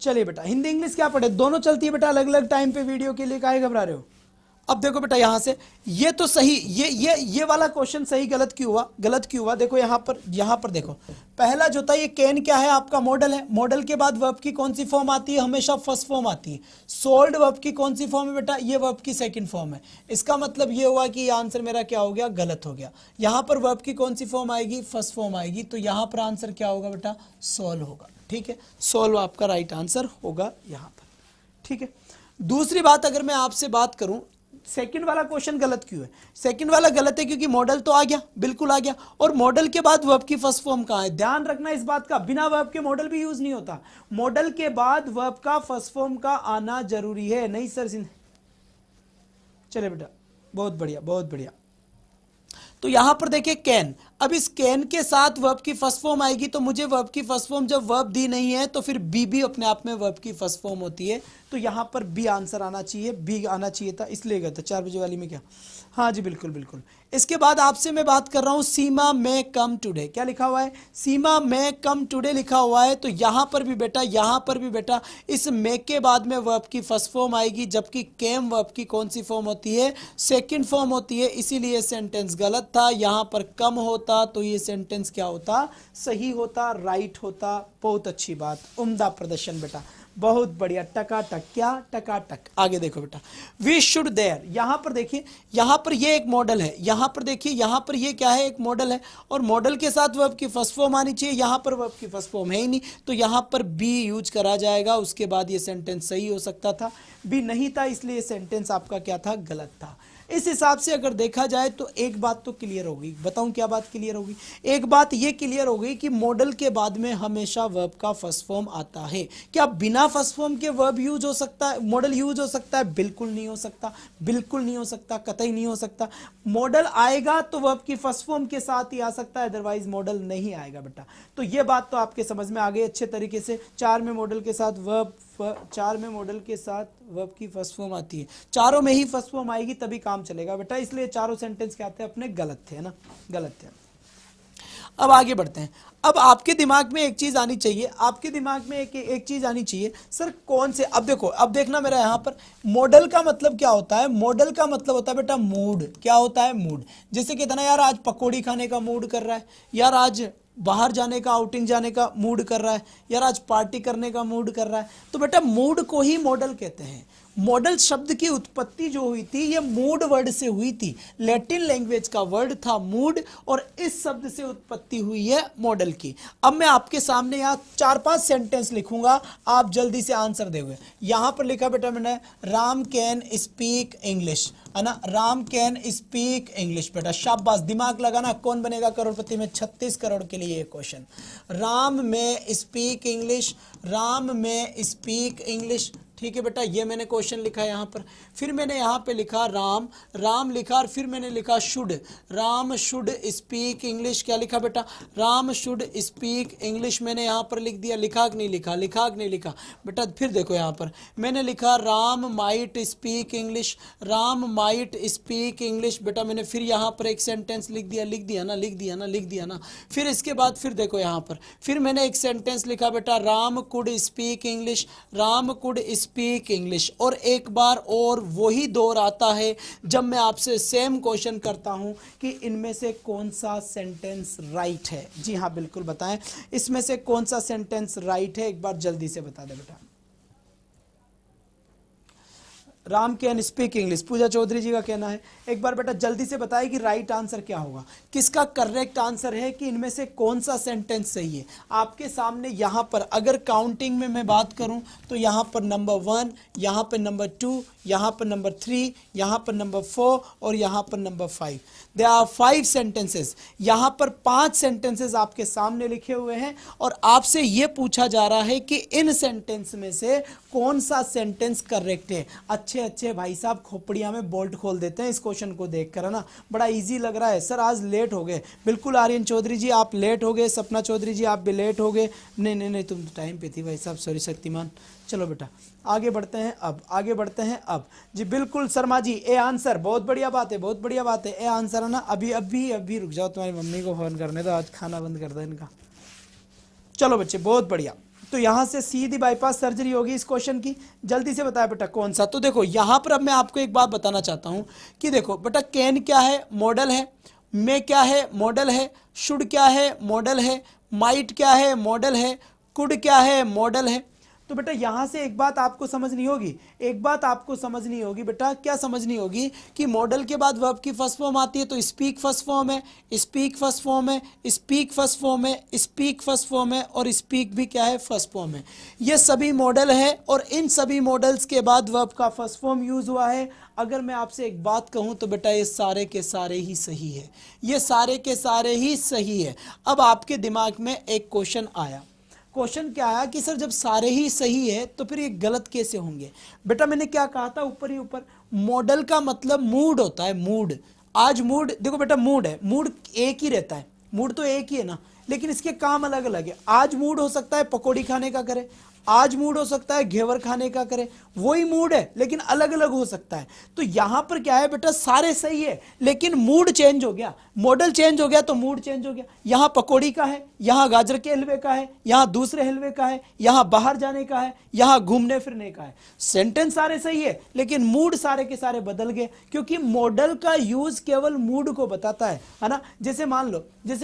चलिए बेटा हिंदी इंग्लिश क्या पढ़े, दोनों चलती है बेटा अलग अलग टाइम पे, वीडियो के लिए काहे घबरा रहे हो। अब देखो बेटा यहां से ये तो सही, ये वाला क्वेश्चन सही गलत क्यों हुआ, गलत क्यों हुआ? देखो यहां पर देखो, पहला जो था ये कैन क्या है आपका मॉडल है, मॉडल के बाद वर्ब की कौन सी फॉर्म आती है, हमेशा फर्स्ट फॉर्म आती है। सोल्ड वर्ब की कौन सी फॉर्म है बेटा, ये वर्ब की सेकंड फॉर्म है। इसका मतलब ये हुआ कि ये आंसर मेरा क्या हो गया, गलत हो गया। यहां पर वर्ब की कौन सी फॉर्म आएगी, फर्स्ट फॉर्म आएगी, तो यहां पर आंसर क्या होगा बेटा, सोल्व होगा। ठीक है, सोल्व आपका राइट आंसर होगा यहां पर। ठीक है, दूसरी बात अगर मैं आपसे बात करूं, सेकंड वाला क्वेश्चन गलत क्यों है? सेकंड वाला गलत है क्योंकि मॉडल तो आ गया, बिल्कुल आ गया, और मॉडल के बाद वर्ब की फर्स्ट फॉर्म कहां है? ध्यान रखना इस बात का, बिना वर्ब के मॉडल भी यूज नहीं होता, मॉडल के बाद वर्ब का फर्स्ट फॉर्म का आना जरूरी है। नहीं सर चले बेटा, बहुत बढ़िया बहुत बढ़िया। तो यहां पर देखिए कैन, अब इस कैन के साथ वर्ब की फर्स्ट फॉर्म आएगी, तो मुझे वर्ब की फर्स्ट फॉर्म जब वर्ब दी नहीं है तो फिर बी भी अपने आप में वर्ब की फर्स्ट फॉर्म होती है, तो यहां पर बी आंसर आना चाहिए, बी आना चाहिए था, इसलिए गया था 4 बजे वाली में क्या। हाँ जी बिल्कुल बिल्कुल। इसके बाद आपसे मैं बात कर रहा हूं, सीमा मे कम टुडे, क्या लिखा हुआ है, सीमा मे कम टुडे लिखा हुआ है, तो यहां पर भी बेटा इस मे के बाद में वर्ब की फर्स्ट फॉर्म आएगी, जबकि केम वर्ब की कौन सी फॉर्म होती है, सेकंड फॉर्म होती है, इसीलिए सेंटेंस गलत था। यहां पर कम होता तो ये सेंटेंस क्या होता, सही होता, राइट होता। बहुत अच्छी बात, उम्दा प्रदर्शन बेटा, बहुत बढ़िया, टकाटक, क्या टकाटक। आगे देखो बेटा, वी शुड देयर, यहां पर देखिए, यहां पर ये एक मॉडल है, यहां पर देखिए, यहां पर ये क्या है, एक मॉडल है, और मॉडल के साथ वर्ब की फर्स्ट फॉर्म आनी चाहिए, यहां पर वर्ब की फर्स्ट फॉर्म है ही नहीं, तो यहां पर बी यूज करा जाएगा, उसके बाद ये सेंटेंस सही हो सकता था, बी नहीं था, इसलिए सेंटेंस आपका क्या था, गलत था। इस हिसाब से अगर देखा जाए तो एक बात तो क्लियर होगी, बताऊं क्या बात क्लियर होगी? एक बात ये क्लियर हो गई कि मॉडल के बाद में हमेशा वर्ब का फर्स्ट फॉर्म आता है। क्या बिना फर्स्ट फॉर्म के वर्ब यूज हो सकता है, मॉडल यूज हो सकता है? बिल्कुल नहीं हो सकता, बिल्कुल नहीं हो सकता, कतई नहीं हो सकता। मॉडल आएगा तो वर्ब की फर्स्ट फॉर्म के साथ ही आ सकता है, अदरवाइज मॉडल नहीं आएगा बेटा। तो ये बात तो आपके समझ में आ गई अच्छे तरीके से। 4 में मॉडल के साथ वर्ब, 4 में मॉडल के साथ वर्ब की फर्स्ट फॉर्म आती है, चारों में ही फर्स्ट फॉर्म आएगी तभी काम चलेगा बेटा, इसलिए चारों सेंटेंस क्या आते हैं अपने, गलत थे ना, गलत थे। अब आगे बढ़ते हैं। अब आपके दिमाग में एक चीज आनी चाहिए, आपके दिमाग में एक चीज आनी चाहिए, सर कौन से, अब देखो, अब देखना मेरा यहां पर मॉडल का मतलब क्या होता है, मॉडल का मतलब होता है बेटा मूड। क्या होता है, मूड। जैसे कहते ना यार आज पकौड़ी खाने का मूड कर रहा है, यार आज बाहर जाने का, आउटिंग जाने का मूड कर रहा है, यार आज पार्टी करने का मूड कर रहा है, तो बेटा मूड को ही मॉडल कहते हैं। मॉडल शब्द की उत्पत्ति जो हुई थी ये मूड वर्ड से हुई थी, लैटिन लैंग्वेज का वर्ड था मूड, और इस शब्द से उत्पत्ति हुई है मॉडल की। अब मैं आपके सामने यहाँ 4-5 सेंटेंस लिखूंगा, आप जल्दी से आंसर दोगे। यहां पर लिखा बेटा मैंने, राम कैन स्पीक इंग्लिश, है ना, राम कैन स्पीक इंग्लिश। बेटा शाबाश, दिमाग लगाना, कौन बनेगा करोड़पति में, 36 करोड़ के लिए ये क्वेश्चन। राम में स्पीक इंग्लिश, राम में स्पीक इंग्लिश। ठीक है बेटा, ये मैंने क्वेश्चन लिखा है यहाँ पर। फिर मैंने यहाँ पे लिखा राम, राम लिखा, और फिर मैंने लिखा should, Ram should speak English. क्या लिखा बेटा, राम शुड स्पीक इंग्लिश मैंने यहाँ पर लिख दिया। लिखा कि नहीं लिखा, लिखा कि नहीं लिखा बेटा? फिर देखो यहाँ पर मैंने लिखा Ram might speak English, Ram might speak English. बेटा मैंने फिर यहाँ पर एक सेंटेंस लिख दिया, लिख दिया ना, लिख दिया ना, लिख दिया ना। फिर इसके बाद फिर देखो यहाँ पर फिर मैंने एक सेंटेंस लिखा बेटा, Ram could speak English, Ram could speak English. और एक बार और वही दौर आता है जब मैं आपसे सेम क्वेश्चन करता हूं कि इनमें से कौन सा सेंटेंस राइट है। जी हाँ बिल्कुल बताएं, इसमें से कौन सा सेंटेंस राइट है, एक बार जल्दी से बता दे बेटा। राम कैन स्पीक इंग्लिश, पूजा चौधरी जी का कहना है। एक बार बेटा जल्दी से बताइए कि राइट आंसर क्या होगा, किसका करेक्ट आंसर है, कि इनमें से कौन सा सेंटेंस सही है। आपके सामने यहाँ पर अगर काउंटिंग में मैं बात करूँ तो यहाँ पर नंबर 1, यहाँ पर नंबर 2, यहाँ पर नंबर 3, यहाँ पर नंबर 4 और यहाँ पर नंबर 5। They are 5 sentences. यहाँ पर 5 सेंटेंसेस आपके सामने लिखे हुए हैं और आपसे ये पूछा जा रहा है कि इन सेंटेंस में से कौन सा सेंटेंस करेक्ट है। अच्छे भाई साहब खोपड़िया में बोल्ट खोल देते हैं इस क्वेश्चन को देखकर, है ना। बड़ा इजी लग रहा है। सर आज लेट हो गए, बिल्कुल आर्यन चौधरी जी आप लेट हो गए, सपना चौधरी जी आप भी लेट हो गए। नहीं तुम तो टाइम पे थी भाई साहब, सॉरी शक्तिमान। चलो बेटा आगे बढ़ते हैं अब जी। बिल्कुल शर्मा जी ए आंसर, बहुत बढ़िया बात है, बहुत बढ़िया बात है। ए आंसर है ना। अभी रुक जाओ, तुम्हारी मम्मी को फोन करने दो, आज खाना बंद कर दो इनका। चलो बच्चे बहुत बढ़िया। तो यहाँ से सीधी बाईपास सर्जरी होगी इस क्वेश्चन की। जल्दी से बताया बेटा कौन सा। तो देखो यहाँ पर अब मैं आपको एक बात बताना चाहता हूँ कि देखो बेटा कैन क्या है, मॉडल है। मे क्या है, मॉडल है। शुड क्या है, मॉडल है। माइट क्या है, मॉडल है। कुड क्या है, मॉडल है। तो बेटा यहाँ से एक बात आपको समझनी होगी, बेटा क्या समझनी होगी कि मॉडल के बाद वर्ब की फर्स्ट फॉर्म आती है तो स्पीक फर्स्ट फॉर्म है, स्पीक फर्स्ट फॉर्म है, स्पीक फर्स्ट फॉर्म है, स्पीक फर्स्ट फॉर्म है और स्पीक भी क्या है, फर्स्ट फॉर्म है। ये सभी मॉडल है और इन सभी मॉडल्स के बाद वर्ब का फर्स्ट फॉर्म यूज हुआ है। अगर मैं आपसे एक बात कहूं तो बेटा ये सारे के सारे ही सही है, ये सारे के सारे ही सही है। अब आपके दिमाग में एक क्वेश्चन आया। क्वेश्चन क्या आया कि सर जब सारे ही सही है तो फिर ये गलत कैसे होंगे। बेटा मैंने क्या कहा था ऊपर ही ऊपर, मॉडल का मतलब मूड होता है, मूड। आज मूड देखो बेटा, मूड है, मूड एक ही रहता है, मूड तो एक ही है ना, लेकिन इसके काम अलग अलग है। आज मूड हो सकता है पकौड़ी खाने का करे, आज मूड हो सकता है घेवर खाने का करे, वही मूड है लेकिन अलग अलग हो सकता है। तो यहां पर क्या है बेटा, सारे सही है लेकिन मूड चेंज हो गया, मॉडल चेंज हो गया तो मूड चेंज हो गया। यहां पकौड़ी का है, यहां गाजर के हलवे का है, यहां दूसरे हलवे का है, यहां बाहर जाने का है, यहां घूमने फिरने का है। सेंटेंस सारे सही है लेकिन मूड सारे के सारे बदल गए, क्योंकि मॉडल का यूज केवल मूड को बताता है ना। जैसे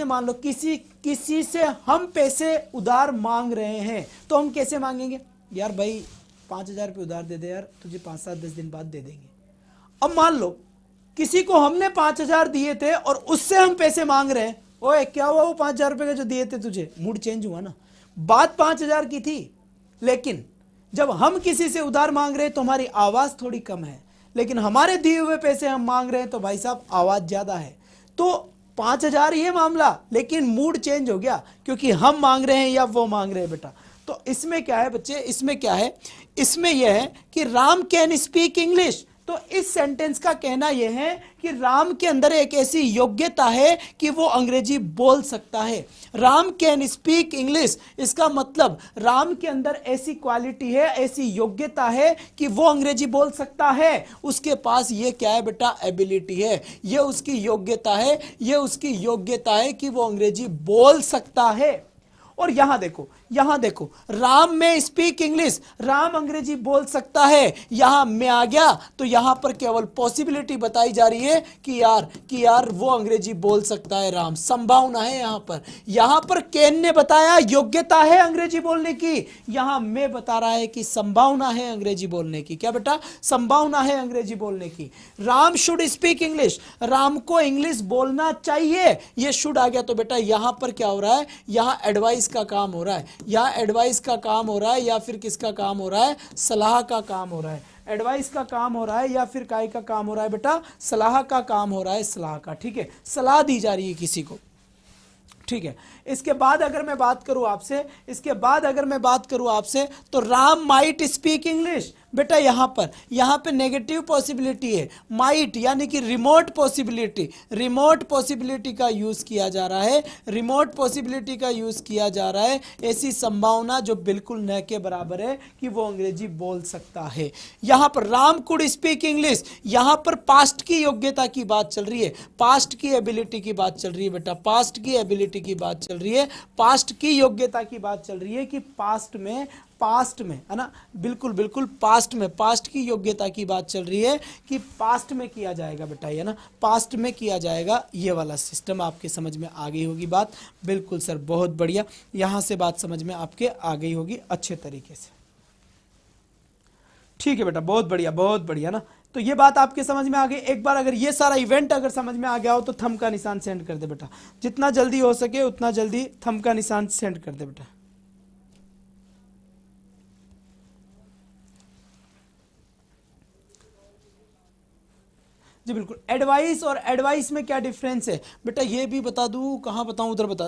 मान लो किसी से हम पैसे उधार मांग रहे हैं तो हम कैसे मांगेंगे, यार भाई 5,000 रुपये उधार दे दे यार, तुझे 5-7-10 दिन बाद दे देंगे। अब मान लो किसी को हमने 5,000 दिए थे और उससे हम पैसे मांग रहे हैं, ओए क्या हुआ वो 5,000 रुपये का जो दिए थे तुझे, मूड चेंज हुआ ना। बात 5,000 की थी लेकिन जब हम किसी से उधार मांग रहे हैं तो हमारी आवाज थोड़ी कम है, लेकिन हमारे दिए हुए पैसे हम मांग रहे हैं तो भाई साहब आवाज ज्यादा है। तो 5,000 ही है मामला लेकिन मूड चेंज हो गया, क्योंकि हम मांग रहे हैं या वो मांग रहे हैं बेटा। तो इसमें क्या है बच्चे, इसमें क्या है, इसमें यह है कि राम कैन स्पीक इंग्लिश। तो इस सेंटेंस का कहना यह है कि राम के अंदर एक ऐसी योग्यता है कि वो अंग्रेजी बोल सकता है। राम कैन स्पीक इंग्लिश, इसका मतलब राम के अंदर ऐसी क्वालिटी है, ऐसी योग्यता है कि वो अंग्रेजी बोल सकता है। उसके पास ये क्या है बेटा, एबिलिटी है, ये उसकी योग्यता है, ये उसकी योग्यता है कि वो अंग्रेजी बोल सकता है। और यहां देखो राम में स्पीक इंग्लिश, राम अंग्रेजी बोल सकता है। यहां मैं आ गया तो यहां पर केवल पॉसिबिलिटी बताई जा रही है कि यार वो अंग्रेजी बोल सकता है, राम संभावना है। यहां पर केन ने बताया योग्यता है अंग्रेजी बोलने की, यहां मैं बता रहा है कि संभावना है अंग्रेजी बोलने की। क्या बेटा, संभावना है अंग्रेजी बोलने की। Ram should speak English, Ram को इंग्लिश बोलना चाहिए, ये शुड आ गया तो बेटा यहां पर क्या हो रहा है, यहां एडवाइस का काम हो रहा है, या एडवाइस का काम हो रहा है या फिर किसका काम हो रहा है, सलाह का काम हो रहा है। एडवाइस का काम हो रहा है या फिर काय का काम हो रहा है बेटा, सलाह का काम हो रहा है, सलाह का। ठीक है, सलाह दी जा रही है किसी को। ठीक है, इसके बाद अगर मैं बात करूं आपसे तो राम माइट स्पीक इंग्लिश। बेटा यहां पे नेगेटिव पॉसिबिलिटी है, माइट यानी कि रिमोट पॉसिबिलिटी का यूज किया जा रहा है, ऐसी संभावना जो बिल्कुल न के बराबर है कि वो अंग्रेजी बोल सकता है। यहां पर राम कुड स्पीक इंग्लिश, यहां पर पास्ट की योग्यता की बात चल रही है, पास्ट की एबिलिटी की बात चल रही है बेटा, पास्ट की एबिलिटी की बात चल रही है, पास्ट की योग्यता की बात चल रही है कि पास्ट में है ना, बिल्कुल पास्ट की योग्यता की बात चल रही है कि पास्ट में किया जाएगा बेटा, ये ना पास्ट में किया जाएगा। ये वाला सिस्टम आपके समझ में आ गई होगी बात। बिल्कुल सर, बहुत बढ़िया, यहां से बात समझ में आपके आ गई होगी अच्छे तरीके से। ठीक है बेटा, बहुत बढ़िया ना। तो ये बात आपके समझ में आ गई। एक बार अगर ये सारा इवेंट अगर समझ में आ गया हो तो थंब का निशान सेंड कर दे बेटा, जितना जल्दी हो सके उतना जल्दी थंब का निशान सेंड कर दे बेटा। जी बिल्कुल। एडवाइस और एडवाइस में क्या डिफरेंस है बेटा, ये भी बता दूं, कहाँ बताऊं, उधर बता,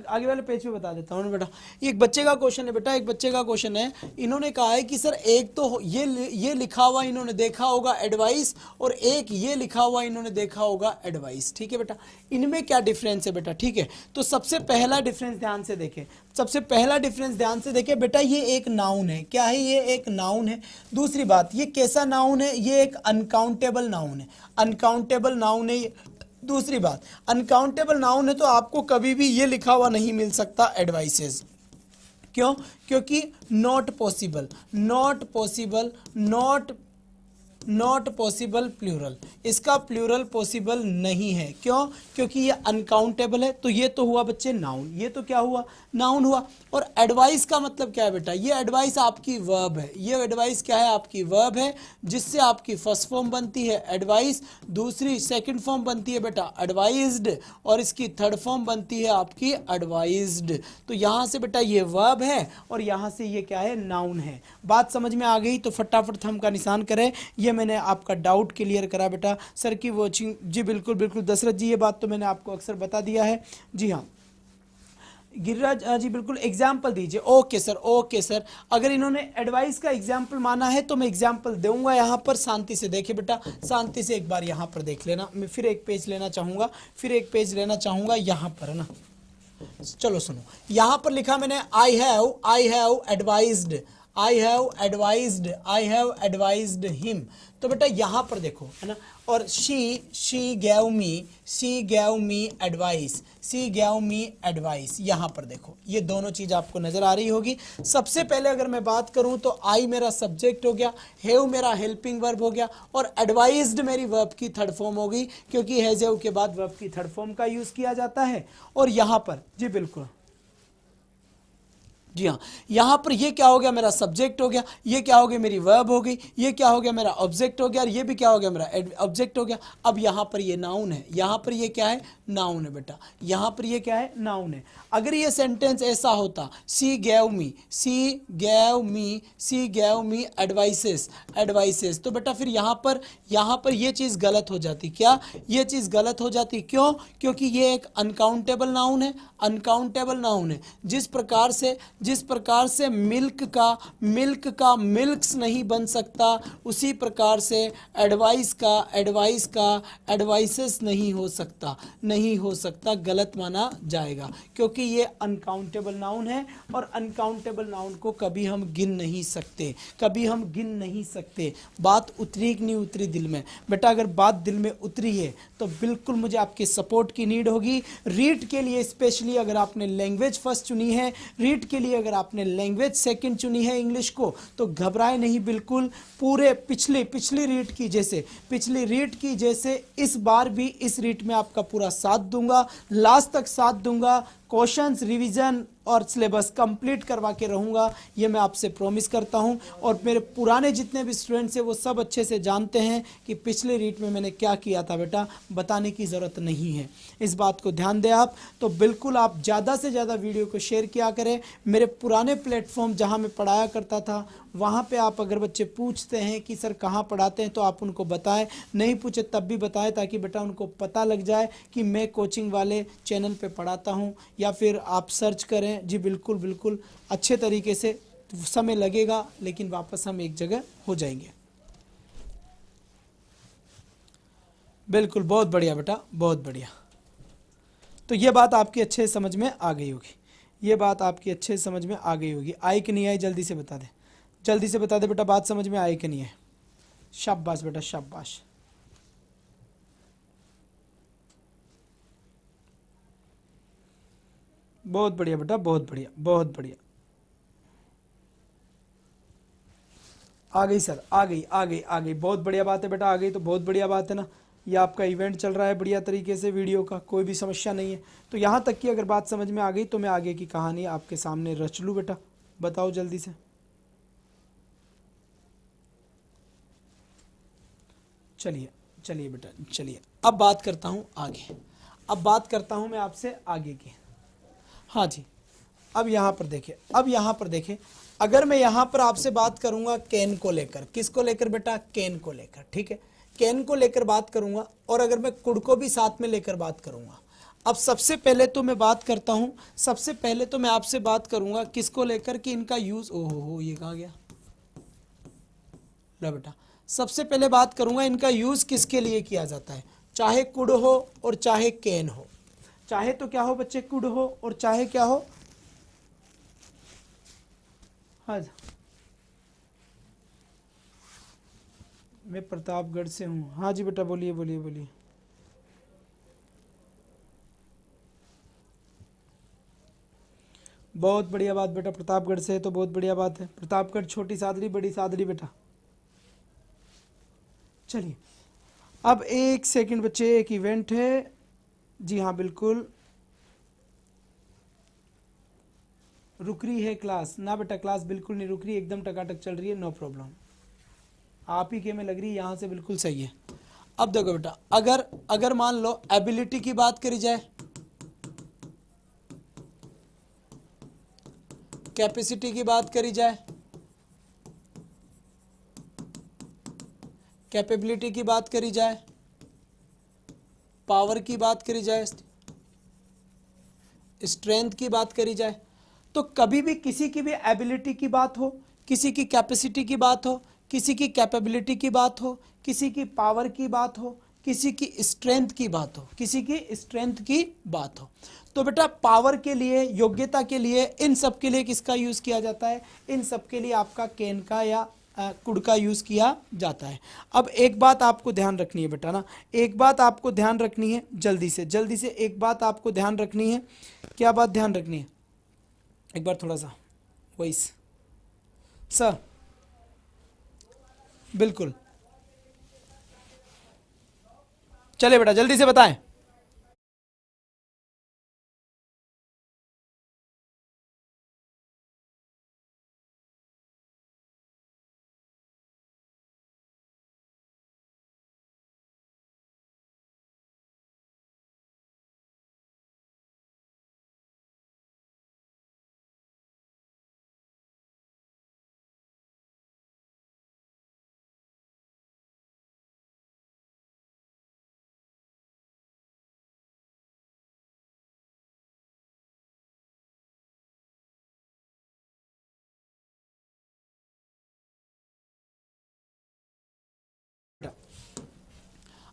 आगे वाले पेज पे बता देता हूँ बेटा। एक बच्चे का क्वेश्चन है बेटा, एक बच्चे का क्वेश्चन है। इन्होंने कहा है कि सर एक तो ये लिखा हुआ इन्होंने देखा होगा एडवाइस, और एक ये लिखा हुआ इन्होंने देखा होगा एडवाइस। ठीक है बेटा, इनमें क्या डिफरेंस है बेटा। ठीक है, तो सबसे पहला डिफरेंस ध्यान से देखें, सबसे पहला डिफरेंस ध्यान से देखें बेटा, ये एक नाउन है। क्या है? ये एक नाउन है। दूसरी बात, ये कैसा नाउन है? ये एक अनकाउंटेबल नाउन है, अनकाउंटेबल नाउन है ये। दूसरी बात, अनकाउंटेबल नाउन है तो आपको कभी भी ये लिखा हुआ नहीं मिल सकता एडवाइसेस। क्यों? क्योंकि not possible, not possible, not possible plural, इसका प्लूरल पॉसिबल नहीं है। क्यों? क्योंकि ये अनकाउंटेबल है। तो ये तो हुआ बच्चे नाउन, ये तो क्या हुआ? नाउन हुआ। और एडवाइस का मतलब क्या है बेटा? ये एडवाइस आपकी वर्ब है। ये एडवाइस क्या है? आपकी वर्ब है, जिससे आपकी फर्स्ट फॉर्म बनती है एडवाइस, दूसरी सेकंड फॉर्म बनती है बेटा एडवाइज्ड, और इसकी थर्ड फॉर्म बनती है आपकी एडवाइज्ड। तो यहाँ से बेटा ये वर्ब है और यहाँ से ये क्या है? नाउन है। बात समझ में आ गई? तो फटाफट थंब का निशान करें। ये मैंने आपका डाउट क्लियर करा बेटा। सर की वॉचिंग, जी बिल्कुल बिल्कुल दशरथ जी, ये बात तो मैंने आपको अक्सर बता दिया है। जी हाँ गिरिराज जी बिल्कुल, एग्जाम्पल दीजिए। Okay sir, okay sir. अगर इन्होंने एडवाइस का एग्जाम्पल माना है तो मैं एग्जाम्पल दूंगा यहाँ पर। शांति से देखिए बेटा, शांति से एक बार यहाँ पर देख लेना। मैं फिर एक पेज लेना चाहूँगा, फिर एक पेज लेना चाहूँगा यहाँ पर, है ना। चलो सुनो, यहाँ पर लिखा मैंने I have advised, I have advised, I have advised him. तो बेटा यहाँ पर देखो, है ना। और she gave me advice, she gave me advice. यहाँ पर देखो, ये दोनों चीज़ आपको नज़र आ रही होगी। सबसे पहले अगर मैं बात करूँ तो आई मेरा सब्जेक्ट हो गया, हैव मेरा हेल्पिंग वर्ब हो गया, और एडवाइज्ड मेरी वर्ब की थर्ड फॉर्म होगी, क्योंकि हैज हैव के बाद वर्ब की थर्ड फॉर्म का यूज़ किया जाता है। और यहाँ पर जी बिल्कुल, जी हाँ, यहाँ पर ये क्या हो गया? मेरा सब्जेक्ट हो गया, ये क्या हो गया? मेरी वर्ब हो गई, ये क्या हो गया? मेरा ऑब्जेक्ट हो गया, और ये भी क्या हो गया? मेरा ऑब्जेक्ट हो गया। अब यहाँ पर ये नाउन है, यहाँ पर ये क्या है? नाउन है बेटा, यहाँ पर ये क्या है? नाउन है। अगर ये सेंटेंस ऐसा होता, सी गैव मी एडवाइसेस, तो बेटा फिर यहाँ पर ये चीज़ गलत हो जाती। क्या? ये चीज़ गलत हो जाती। क्यों? क्योंकि ये एक अनकाउंटेबल नाउन है, अनकाउंटेबल नाउन है। जिस प्रकार से मिल्क का मिल्क्स नहीं बन सकता, उसी प्रकार से एडवाइस का एडवाइसेस नहीं हो सकता, गलत माना जाएगा, क्योंकि ये अनकाउंटेबल नाउन है, और अनकाउंटेबल नाउन को कभी हम गिन नहीं सकते। बात उतरी कि नहीं उतरी दिल में? बेटा अगर बात दिल में उतरी है तो बिल्कुल मुझे आपके सपोर्ट की नीड होगी। रीड के लिए स्पेशली अगर आपने लैंग्वेज फर्स्ट चुनी है, रीड के लिए अगर आपने लैंग्वेज सेकंड चुनी है इंग्लिश को, तो घबराए नहीं बिल्कुल। पूरे पिछली रीड की जैसे इस बार भी इस रीड में आपका पूरा साथ दूंगा, लास्ट तक साथ दूंगा। क्वेश्चंस रिवीजन और सिलेबस कंप्लीट करवा के रहूँगा, ये मैं आपसे प्रॉमिस करता हूँ। और मेरे पुराने जितने भी स्टूडेंट्स हैं वो सब अच्छे से जानते हैं कि पिछले रीट में मैंने क्या किया था। बेटा बताने की ज़रूरत नहीं है, इस बात को ध्यान दें आप। तो बिल्कुल आप ज़्यादा से ज़्यादा वीडियो को शेयर किया करें। मेरे पुराने प्लेटफॉर्म जहाँ मैं पढ़ाया करता था, वहाँ पे आप अगर बच्चे पूछते हैं कि सर कहाँ पढ़ाते हैं, तो आप उनको बताएं, नहीं पूछे तब भी बताएं, ताकि बेटा उनको पता लग जाए कि मैं कोचिंग वाले चैनल पे पढ़ाता हूँ। या फिर आप सर्च करें। जी बिल्कुल बिल्कुल, अच्छे तरीके से। समय लगेगा लेकिन वापस हम एक जगह हो जाएंगे। बिल्कुल, बहुत बढ़िया बेटा, बहुत बढ़िया। तो ये बात आपकी अच्छे समझ में आ गई होगी, ये बात आपकी अच्छे समझ में आ गई होगी। आई कि नहीं आई जल्दी से बता दे, जल्दी से बता दे बेटा, बात समझ में आई कि नहीं है? शाबाश बेटा, शाबाश। बहुत बढ़िया बेटा, बहुत बढ़िया, बहुत बढ़िया। आ गई सर, आ गई। बहुत बढ़िया बात है बेटा, आ गई तो बहुत बढ़िया बात है ना। ये आपका इवेंट चल रहा है बढ़िया तरीके से, वीडियो का कोई भी समस्या नहीं है। तो यहाँ तक की अगर बात समझ में आ गई तो मैं आगे की कहानी आपके सामने रच लूँ। बेटा बताओ जल्दी से। चलिए चलिए बेटा, चलिए अब बात करता हूँ आगे, अब बात करता हूँ मैं आपसे आगे की। हाँ जी, अब यहाँ पर देखिए, अब यहाँ पर देखिए, अगर मैं यहाँ पर आपसे बात करूँगा कैन को लेकर, किसको लेकर बेटा, कैन को लेकर, ठीक है, कैन को लेकर बात करूँगा, और अगर मैं कुड़ को भी साथ में लेकर बात करूँगा। अब सबसे पहले तो मैं बात करता हूँ, सबसे पहले तो मैं आपसे बात करूँगा किसको लेकर कि इनका यूज़, ओहो हो ये कहाँ गया, लो बेटा, सबसे पहले बात करूँगा इनका यूज़ किसके लिए किया जाता है, चाहे कुड़ हो और चाहे कैन हो, चाहे तो क्या हो बच्चे, कुड़ हो और चाहे क्या हो, हाँ मैं प्रतापगढ़ से हूँ। हाँ जी बेटा, बोलिए बोलिए बोलिए। बहुत बढ़िया बात बेटा, प्रतापगढ़ से है तो बहुत बढ़िया बात है। प्रतापगढ़ छोटी सादड़ी बड़ी सादड़ी बेटा। चलिए अब एक सेकंड बच्चे, एक इवेंट है, जी हाँ बिल्कुल, रुक रही है क्लास ना बेटा, क्लास बिल्कुल नहीं रुक रही, एकदम टकाटक चल रही है, नो प्रॉब्लम, आप ही के में लग रही है, यहाँ से बिल्कुल सही है। अब देखो बेटा, अगर अगर मान लो एबिलिटी की बात करी जाए, कैपेसिटी की बात करी जाए, कैपेबिलिटी की बात करी जाए, पावर की बात करी जाए, स्ट्रेंथ की बात करी जाए, तो कभी भी किसी की भी एबिलिटी की बात हो, किसी की कैपेसिटी की बात हो, किसी की कैपेबिलिटी की बात हो, किसी की पावर की बात हो, किसी की स्ट्रेंथ की बात हो, किसी की स्ट्रेंथ की बात हो, तो बेटा पावर के लिए, योग्यता के लिए, इन सब के लिए किसका यूज़ किया जाता है, इन सब के लिए आपका कैन का या कुड़ का यूज़ किया जाता है। अब एक बात आपको ध्यान रखनी है बेटा ना, एक बात आपको ध्यान रखनी है, जल्दी से एक बात आपको ध्यान रखनी है, क्या बात ध्यान रखनी है, एक बार थोड़ा सा वॉइस सर, बिल्कुल, चलिए बेटा जल्दी से बताएं।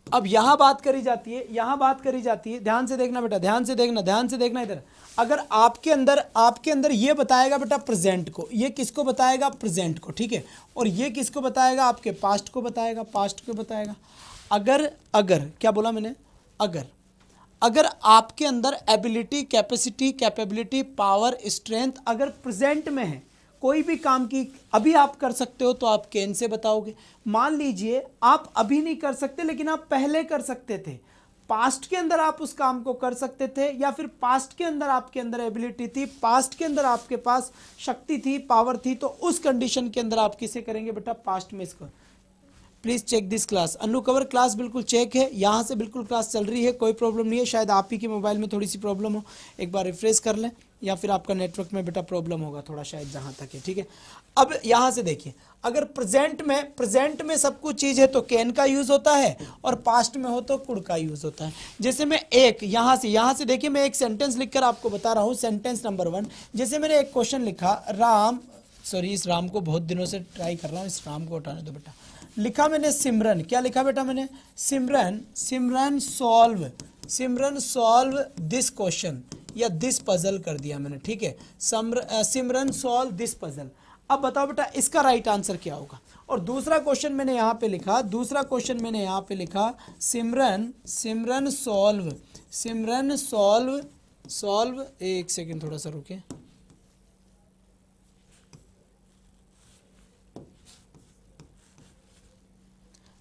अब यहां बात करी जाती है, यहां बात करी जाती है, ध्यान से देखना बेटा, ध्यान से देखना, ध्यान से देखना इधर। अगर आपके अंदर ये बताएगा बेटा प्रेजेंट को, ये किसको बताएगा, प्रेजेंट को, ठीक है, और ये किसको बताएगा, आपके पास्ट को बताएगा, पास्ट को बताएगा। अगर क्या बोला मैंने, अगर आपके अंदर ability, capacity, capability, power, strength अगर प्रेजेंट में है, कोई भी काम की अभी आप कर सकते हो तो आप कैन से बताओगे। मान लीजिए आप अभी नहीं कर सकते लेकिन आप पहले कर सकते थे, पास्ट के अंदर आप उस काम को कर सकते थे, या फिर पास्ट के अंदर आपके अंदर एबिलिटी थी, पास्ट के अंदर आपके पास शक्ति थी, पावर थी, तो उस कंडीशन के अंदर आप किसे करेंगे बेटा, पास्ट में इसको। Please check this class, Anu cover class बिल्कुल चेक है, यहाँ से बिल्कुल क्लास चल रही है, कोई प्रॉब्लम नहीं है। शायद आप ही के मोबाइल में थोड़ी सी प्रॉब्लम हो, एक बार रिफ्रेश कर लें, या फिर आपका नेटवर्क में बेटा प्रॉब्लम होगा थोड़ा शायद, जहाँ तक है, ठीक है। अब यहाँ से देखिए, अगर प्रेजेंट में सब कुछ चीज़ है तो कैन का यूज़ होता है, और पास्ट में हो तो कुड़ का यूज़ होता है। जैसे मैं एक यहाँ से देखिए, मैं एक सेंटेंस लिखकर आपको बता रहा हूँ, सेंटेंस नंबर 1। जैसे मैंने एक क्वेश्चन लिखा, इस राम को बहुत दिनों से ट्राई कर रहा हूँ, इस राम को हटाने दो बेटा। लिखा मैंने सिमरन, क्या लिखा बेटा मैंने, सिमरन सॉल्व दिस क्वेश्चन या दिस पजल कर दिया मैंने, ठीक है, सिमरन सॉल्व दिस पजल। अब बताओ बेटा इसका राइट आंसर क्या होगा। और दूसरा क्वेश्चन मैंने यहाँ पे लिखा, सिमरन सॉल्व, एक सेकेंड थोड़ा सा रुके,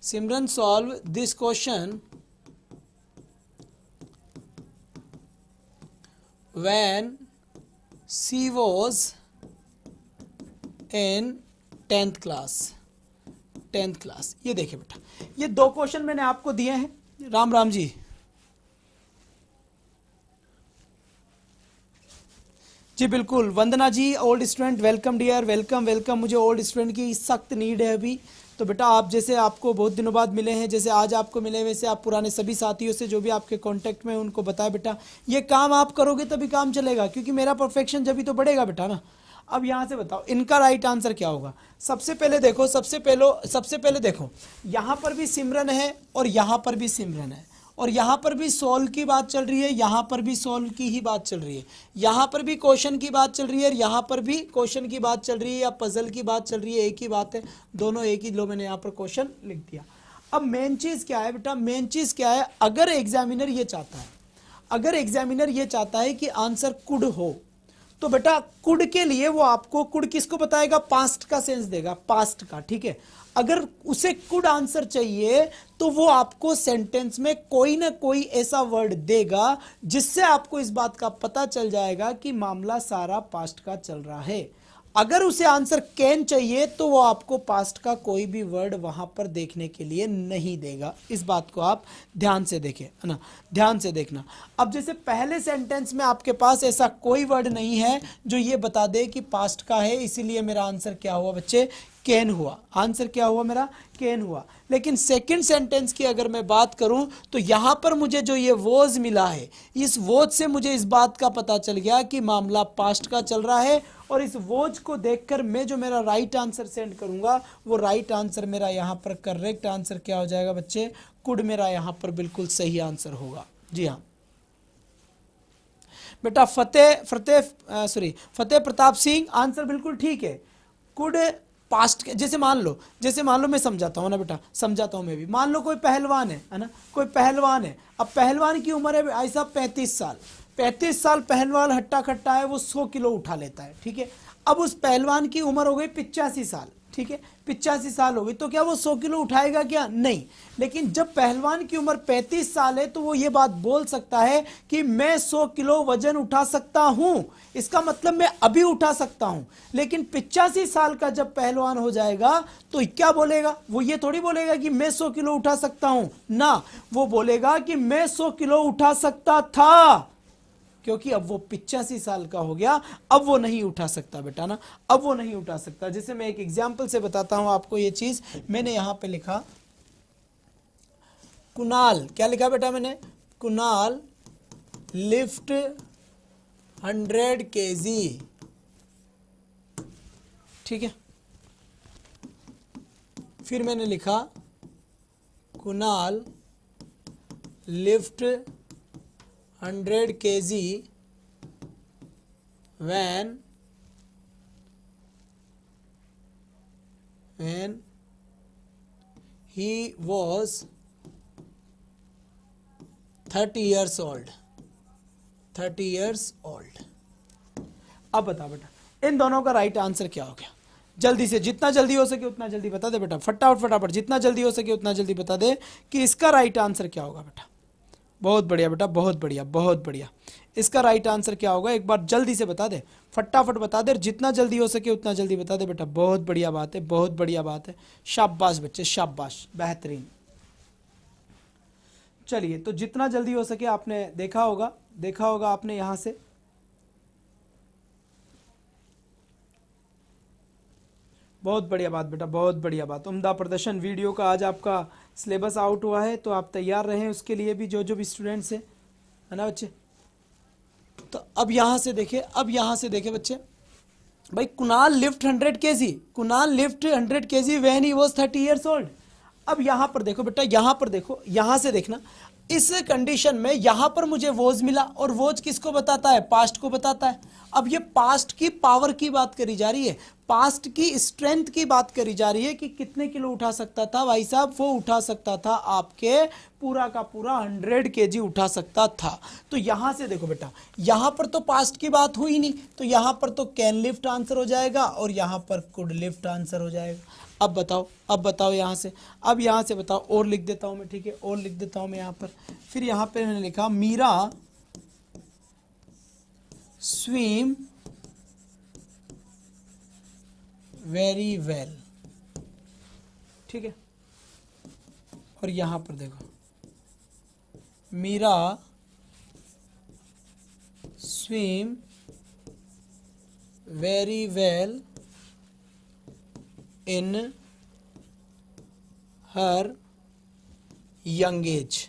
Simran solve this question when she was in 10th class। 10th class. ये देखिए बेटा, ये 2 क्वेश्चन मैंने आपको दिए हैं। राम राम जी जी, बिल्कुल Vandana ji, old student welcome dear, welcome welcome. मुझे ओल्ड स्टूडेंट की सख्त नीड है अभी। तो बेटा आप जैसे आपको बहुत दिनों बाद मिले हैं, जैसे आज आपको मिले, वैसे आप पुराने सभी साथियों से जो भी आपके कांटेक्ट में उनको बताए बेटा, ये काम आप करोगे तभी काम चलेगा, क्योंकि मेरा परफेक्शन जब भी तो बढ़ेगा बेटा ना। अब यहाँ से बताओ इनका राइट आंसर क्या होगा। सबसे पहले देखो, सबसे पहले देखो, यहाँ पर भी सिमरन है और यहाँ पर भी सिमरन है, और यहाँ पर भी सोल्व की बात चल रही है, यहाँ पर भी सोल्व की ही बात चल रही है, यहाँ पर भी क्वेश्चन की बात चल रही है और यहाँ पर भी क्वेश्चन की बात चल रही है या पजल की बात चल रही है, एक ही बात है, दोनों एक ही। लो मैंने यहाँ पर क्वेश्चन लिख दिया। अब मेन चीज़ क्या है बेटा, मेन चीज़ क्या है, अगर एग्जामिनर ये चाहता है कि आंसर कुड हो, तो बेटा कुड के लिए वो आपको, कुड किसको बताएगा, पास्ट का सेंस देगा, पास्ट का, ठीक है। अगर उसे कुड आंसर चाहिए तो वो आपको सेंटेंस में कोई ना कोई ऐसा वर्ड देगा जिससे आपको इस बात का पता चल जाएगा कि मामला सारा पास्ट का चल रहा है। अगर उसे आंसर कैन चाहिए तो वो आपको पास्ट का कोई भी वर्ड वहां पर देखने के लिए नहीं देगा। इस बात को आप ध्यान से देखें, है ना, ध्यान से देखना। अब जैसे पहले सेंटेंस में आपके पास ऐसा कोई वर्ड नहीं है जो ये बता दे कि पास्ट का है, इसीलिए मेरा आंसर क्या हुआ बच्चे, कैन हुआ। आंसर क्या हुआ मेरा, कैन हुआ। लेकिन सेकंड सेंटेंस की अगर मैं बात करूं तो यहां पर मुझे जो ये वॉज मिला है, इस वॉज से मुझे इस बात का पता चल गया कि मामला पास्ट का चल रहा है, और इस वॉज को देखकर मैं जो मेरा राइट आंसर सेंड करूंगा वो राइट आंसर मेरा यहां पर करेक्ट आंसर क्या हो जाएगा बच्चे, कुड मेरा यहां पर बिल्कुल सही आंसर होगा। जी हाँ बेटा, फतेह प्रताप सिंह, आंसर बिल्कुल ठीक है। कुड पास्ट के, जैसे मान लो मैं समझाता हूँ ना बेटा, समझाता हूँ मैं भी। मान लो कोई पहलवान है ना, कोई पहलवान है। अब पहलवान की उम्र है भाई साहब 35 साल। 35 साल पहलवान हट्टा खट्टा है, वो 100 किलो उठा लेता है, ठीक है। अब उस पहलवान की उम्र हो गई 85 साल, ठीक है, 85 साल हो गई, तो क्या वो 100 किलो उठाएगा क्या, नहीं। लेकिन जब पहलवान की उम्र 35 साल है तो वो ये बात बोल सकता है कि मैं 100 किलो वजन उठा सकता हूं, इसका मतलब मैं अभी उठा सकता हूं। लेकिन 85 साल का जब पहलवान हो जाएगा तो क्या बोलेगा, वो ये थोड़ी बोलेगा कि मैं 100 किलो उठा सकता हूं ना, वो बोलेगा कि मैं 100 किलो उठा सकता था, क्योंकि अब वो 85 साल का हो गया, अब वो नहीं उठा सकता बेटा ना, अब वो नहीं उठा सकता। जैसे मैं एक एग्जांपल से बताता हूं आपको ये चीज। मैंने यहां पे लिखा कुणाल, क्या लिखा बेटा मैंने, कुणाल लिफ्ट 100 kg, ठीक है। फिर मैंने लिखा Kunal lift 100 kg when he was 30 years old। 30 years old। अब बता बेटा इन दोनों का राइट आंसर क्या हो गया, जल्दी से, जितना जल्दी हो सके उतना जल्दी बता दे बेटा, फटाफट जितना जल्दी हो सके उतना जल्दी बता दे कि इसका राइट आंसर क्या होगा बेटा। बहुत बढ़िया बेटा, बहुत बढ़िया, बहुत बढ़िया। इसका राइट आंसर क्या होगा एक बार जल्दी से बता दे, फटाफट बता दे, जितना जल्दी हो सके उतना जल्दी बता दे बेटा। बहुत बढ़िया बात है, बहुत बढ़िया बात है, शाबाश बच्चे, शाबाश, बेहतरीन। चलिए, तो जितना जल्दी हो सके आपने देखा होगा आपने यहां से। बहुत बढ़िया बात बेटा, बहुत बढ़िया बात, उम्दा प्रदर्शन। वीडियो का आज आपका सिलेबस आउट हुआ है तो आप तैयार रहें उसके लिए भी, जो भी स्टूडेंट्स हैं, है ना बच्चे। तो अब यहाँ से देखें बच्चे, भाई Kunal lift 100 kg, Kunal lift 100 kg when he was 30 years old. अब यहाँ पर देखो बेटा, यहाँ पर देखो, यहाँ से देखना, इस कंडीशन में यहाँ पर मुझे वोज मिला, और वोज किसको बताता है, पास्ट को बताता है। अब ये पास्ट की पावर की बात करी जा रही है, पास्ट की स्ट्रेंथ की बात करी जा रही है कि कितने किलो उठा सकता था भाई साहब, वो उठा सकता था आपके पूरा का पूरा 100 kg उठा सकता था। तो यहाँ से देखो बेटा, यहाँ पर तो पास्ट की बात हुई नहीं, तो यहाँ पर तो कैन लिफ्ट आंसर हो जाएगा और यहाँ पर कुड लिफ्ट आंसर हो जाएगा। अब बताओ यहाँ से, अब यहाँ से बताओ, और लिख देता हूँ मैं, ठीक है, और लिख देता हूँ मैं यहाँ पर। फिर यहाँ पे मैंने लिखा मीरा स्विम वेरी वेल, ठीक है। और यहां पर देखो Meera swim very well in her young age.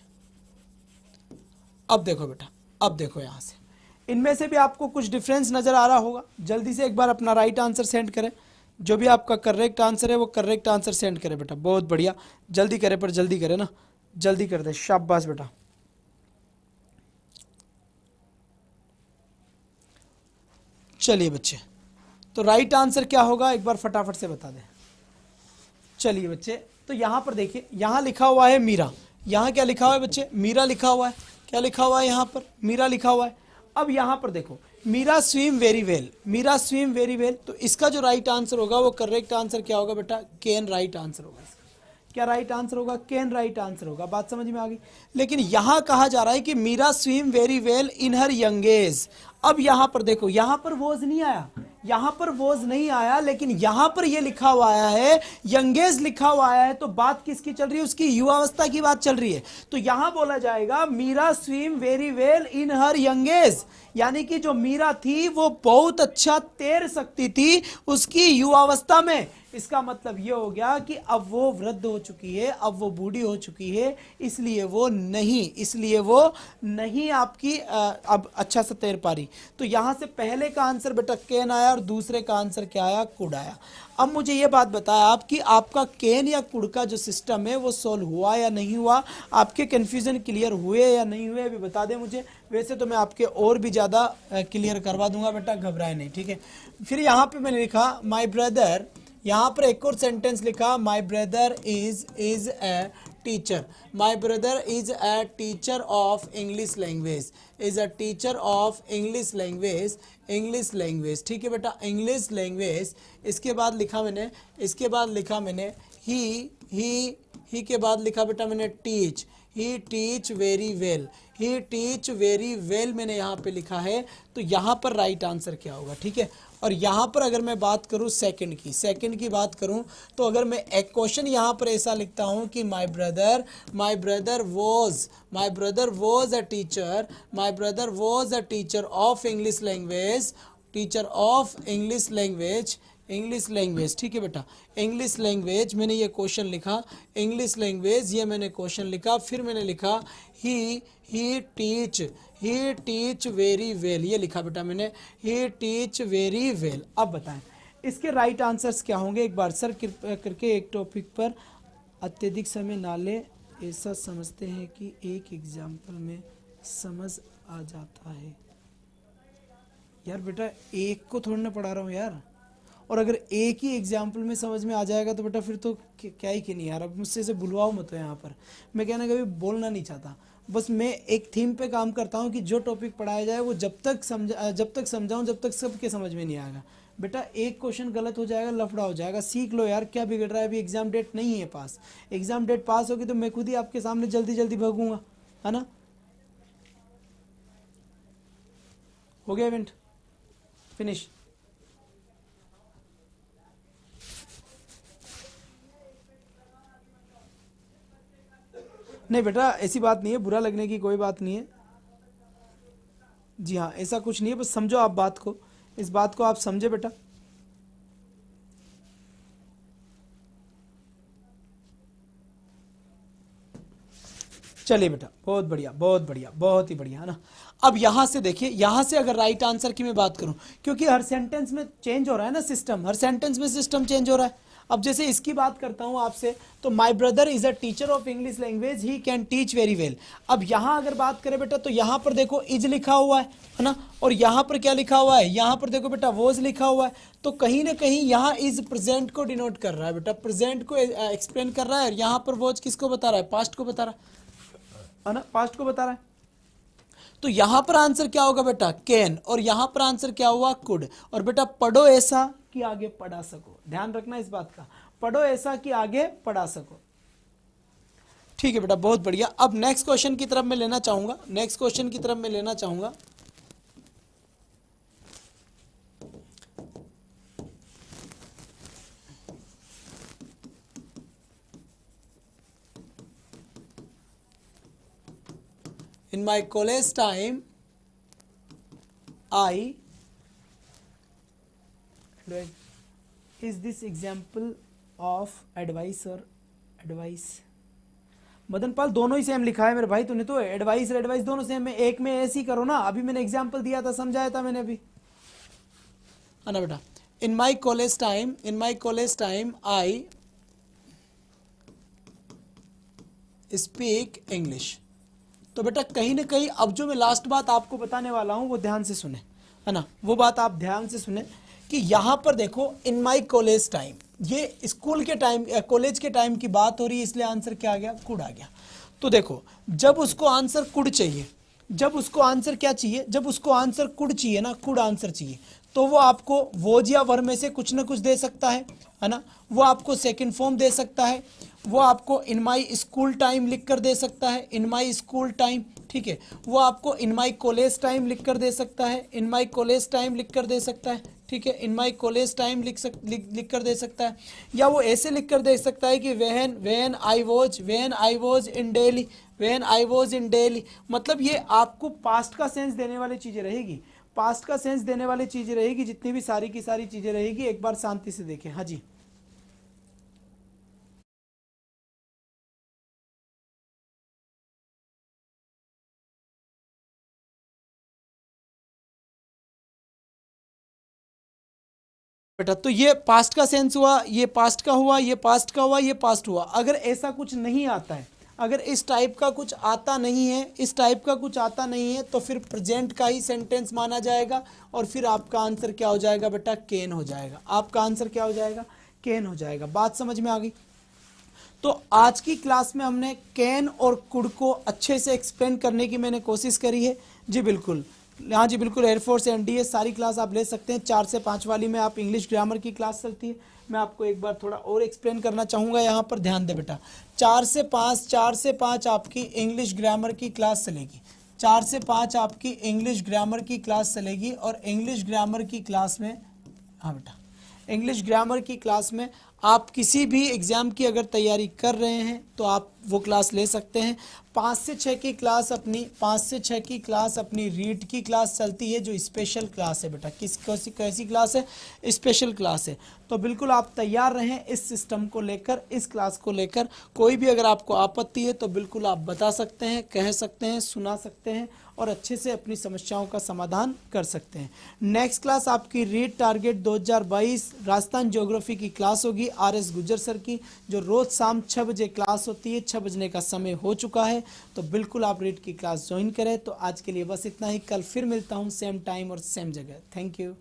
अब देखो बेटा, अब देखो यहां से इनमें से भी आपको कुछ डिफरेंस नजर आ रहा होगा। जल्दी से एक बार अपना राइट आंसर सेंड करें। जो भी आपका करेक्ट आंसर है वो करेक्ट आंसर सेंड करें बेटा। बहुत बढ़िया, जल्दी करें, पर जल्दी करें ना, जल्दी कर दे। शाबाश बेटा। चलिए बच्चे, तो राइट आंसर क्या होगा एक बार फटाफट से बता दें। चलिए बच्चे, तो यहां पर देखिए, यहां लिखा हुआ है मीरा। यहां क्या लिखा हुआ है बच्चे? मीरा लिखा हुआ है। क्या लिखा हुआ है यहां पर? मीरा लिखा हुआ है। अब यहां पर देखो Meera swim very well, Meera swim very well, तो इसका जो राइट आंसर होगा वो करेक्ट आंसर क्या होगा बेटा? कैन राइट आंसर होगा इसका। क्या राइट आंसर होगा? कैन राइट आंसर होगा। बात समझ में आ गई। लेकिन यहां कहा जा रहा है कि Meera swim very well in her young age. अब यहां पर देखो, यहां पर वॉज नहीं आया, यहां पर वॉज नहीं आया, लेकिन यहां पर यह लिखा हुआ आया है, यंगेज लिखा हुआ आया है। तो बात किसकी चल रही है? उसकी युवावस्था की बात चल रही है। तो यहां बोला जाएगा Meera swim very well in her young age, यानी कि जो मीरा थी वो बहुत अच्छा तैर सकती थी उसकी युवावस्था में। इसका मतलब ये हो गया कि अब वो वृद्ध हो चुकी है, अब वो बूढ़ी हो चुकी है, इसलिए वो नहीं आपकी अब अच्छा से तैर पा रही। तो यहां से पहले का आंसर बेटा कैन आया और दूसरे का आंसर क्या आया? कुड आया। अब मुझे ये बात बताया आप कि आपका कैन या कुड का जो सिस्टम है वो सॉल्व हुआ या नहीं हुआ, आपके कंफ्यूजन क्लियर हुए या नहीं हुए, अभी बता दें मुझे। वैसे तो मैं आपके और भी ज़्यादा क्लियर करवा दूंगा बेटा, घबराए नहीं, ठीक है। फिर यहाँ पे मैंने लिखा माई ब्रदर, यहाँ पर एक और सेंटेंस लिखा, my brother is a teacher, my brother is a teacher of English language, is a teacher of English language, English language, ठीक है बेटा, इंग्लिश लैंग्वेज। इसके बाद लिखा मैंने, इसके बाद लिखा मैंने ही के बाद लिखा बेटा मैंने टीच, ही टीच वेरी वेल, ही टीच वेरी वेल मैंने यहाँ पे लिखा है। तो यहाँ पर राइट आंसर क्या होगा? ठीक है। और यहाँ पर अगर मैं बात करूँ सेकंड की बात करूँ, तो अगर मैं एक क्वेश्चन यहाँ पर ऐसा लिखता हूँ कि my brother was a teacher, my brother was a teacher of English language, teacher of English language, English language, ठीक है बेटा, इंग्लिश लैंग्वेज मैंने ये क्वेश्चन लिखा, इंग्लिश लैंग्वेज ये मैंने क्वेश्चन लिखा। फिर मैंने लिखा ही टीच वेरी वेल, ये लिखा बेटा मैंने, ही टीच वेरी वेल। अब बताएं इसके राइट आंसर्स क्या होंगे? एक बार सर कृपया करके एक टॉपिक पर अत्यधिक समय ना ले, ऐसा समझते हैं कि एक एग्जाम्पल में समझ आ जाता है। यार बेटा एक को थोड़ी ना पढ़ा रहा हूँ यार, और अगर एक ही एग्जाम्पल में समझ में आ जाएगा तो बेटा फिर तो क्या ही कि नहीं यार। अब मुझसे इसे बुलवाओ मत। यहाँ पर मैं कहना कभी बोलना नहीं चाहता, बस मैं एक थीम पे काम करता हूँ कि जो टॉपिक पढ़ाया जाए वो जब तक समझाऊँ जब तक सबके समझ में नहीं आएगा। बेटा एक क्वेश्चन गलत हो जाएगा, लफड़ा हो जाएगा, सीख लो यार, क्या बिगड़ रहा है? अभी एग्जाम डेट नहीं है पास, एग्जाम डेट पास होगी तो मैं खुद ही आपके सामने जल्दी जल्दी भागूंगा, है ना। हो गया इवेंट फिनिश। नहीं बेटा ऐसी बात नहीं है, बुरा लगने की कोई बात नहीं है। जी हाँ, ऐसा कुछ नहीं है, बस समझो आप बात को, इस बात को आप समझे बेटा। चलिए बेटा, बहुत बढ़िया, बहुत बढ़िया, बहुत ही बढ़िया, है ना। अब यहां से देखिए, यहां से अगर राइट आंसर की मैं बात करूं, क्योंकि हर सेंटेंस में चेंज हो रहा है ना सिस्टम, हर सेंटेंस में सिस्टम चेंज हो रहा है। अब जैसे इसकी बात करता हूं आपसे, तो my brother is a teacher of English language, he can teach very well. अब यहां अगर बात करें बेटा, तो यहां पर देखो इज लिखा हुआ है ना, और यहां पर क्या लिखा हुआ है? यहां पर देखो बेटा वॉज लिखा हुआ है। तो कहीं ना कहीं यहां इज प्रेजेंट को डिनोट कर रहा है बेटा, प्रेजेंट को एक्सप्लेन कर रहा है, और यहां पर वॉज किसको बता रहा है? पास्ट को बता रहा है ना, पास्ट को बता रहा है। तो यहां पर आंसर क्या होगा बेटा? कैन, और यहां पर आंसर क्या हुआ? कुड। और बेटा पढ़ो ऐसा कि आगे पढ़ा सको, ध्यान रखना इस बात का, पढ़ो ऐसा कि आगे पढ़ा सको। ठीक है बेटा, बहुत बढ़िया। अब नेक्स्ट क्वेश्चन की तरफ मैं लेना चाहूंगा, नेक्स्ट क्वेश्चन की तरफ मैं लेना चाहूंगा। In my college time, I is this example of advice or advice? Madan पाल दोनों ही सेम लिखा है मेरे भाई, तूने तो एडवाइस और एडवाइस दोनों सेम है, एक में ऐसे ही करो ना। अभी मैंने एग्जांपल दिया था, समझाया था मैंने अभी, है ना बेटा। In my college time I speak English. तो बेटा कहीं ना कहीं अब जो मैं लास्ट बात आपको बताने वाला हूं वो ध्यान से सुने, है ना, वो बात आप ध्यान से सुने कि यहां पर देखो इन माई कॉलेज टाइम, ये स्कूल के टाइम कॉलेज के टाइम की बात हो रही है, इसलिए आंसर क्या आ गया, कुड आ गया। तो देखो जब उसको आंसर कुड चाहिए, जब उसको आंसर क्या चाहिए, जब उसको आंसर कुड चाहिए ना, कुड आंसर चाहिए, तो वो आपको वोज या वर में से कुछ ना कुछ दे सकता है ना। वो आपको सेकंड फॉर्म दे सकता है, वो आपको इन माई स्कूल टाइम लिख कर दे सकता है, इन माई स्कूल टाइम, ठीक है। वो आपको इन माई कॉलेज टाइम लिख कर दे सकता है, इन माई कॉलेज टाइम लिख कर दे सकता है, ठीक है। इन माई कॉलेज टाइम लिख कर दे सकता है, या वो ऐसे लिख कर दे सकता है कि when I was in daily, when I was in daily. मतलब ये आपको पास्ट का सेंस देने वाली चीज़ें रहेगी, पास्ट का सेंस देने वाली चीज़ें रहेगी, जितनी भी सारी की सारी चीज़ें रहेगी। एक बार शांति से देखें। हाँ जी, बेटा तो ये पास्ट का सेंस हुआ, ये पास्ट का हुआ, ये पास्ट का हुआ, ये पास्ट हुआ। अगर ऐसा कुछ नहीं आता है, अगर इस टाइप का कुछ आता नहीं है, इस टाइप का कुछ आता नहीं है, तो फिर प्रेजेंट का ही सेंटेंस माना जाएगा और फिर आपका आंसर क्या हो जाएगा बेटा, कैन हो जाएगा। आपका आंसर क्या हो जाएगा, कैन हो जाएगा। बात समझ में आ गई। तो आज की क्लास में हमने कैन और कुड को अच्छे से एक्सप्लेन करने की मैंने कोशिश करी है। जी बिल्कुल, हाँ जी बिल्कुल, एयरफोर्स एनडीए सारी क्लास आप ले सकते हैं। 4 से 5 वाली में आप इंग्लिश ग्रामर की क्लास चलती है। मैं आपको एक बार थोड़ा और एक्सप्लेन करना चाहूँगा, यहाँ पर ध्यान दे बेटा। 4 से 5 आपकी इंग्लिश ग्रामर की क्लास चलेगी, 4 से 5 आपकी इंग्लिश ग्रामर की क्लास चलेगी। और इंग्लिश ग्रामर की क्लास में, हाँ बेटा, इंग्लिश ग्रामर की क्लास में आप किसी भी एग्ज़ाम की अगर तैयारी कर रहे हैं तो आप वो क्लास ले सकते हैं। 5 से 6 की क्लास अपनी, 5 से 6 की क्लास अपनी रीड की क्लास चलती है, जो स्पेशल क्लास है बेटा। कैसी क्लास है, स्पेशल क्लास है। तो बिल्कुल आप तैयार रहें इस सिस्टम को लेकर, इस क्लास को लेकर। कोई भी अगर आपको आपत्ति है तो बिल्कुल आप बता सकते हैं, कह सकते हैं, सुना सकते हैं और अच्छे से अपनी समस्याओं का समाधान कर सकते हैं। नेक्स्ट क्लास आपकी रीड टारगेट 2022 राजस्थान ज्योग्राफी की क्लास होगी, RS गुज्जर सर की, जो रोज़ शाम 6 बजे क्लास होती है। 6 बजने का समय हो चुका है, तो बिल्कुल आप रीड की क्लास ज्वाइन करें। तो आज के लिए बस इतना ही, कल फिर मिलता हूँ सेम टाइम और सेम जगह। Thank you.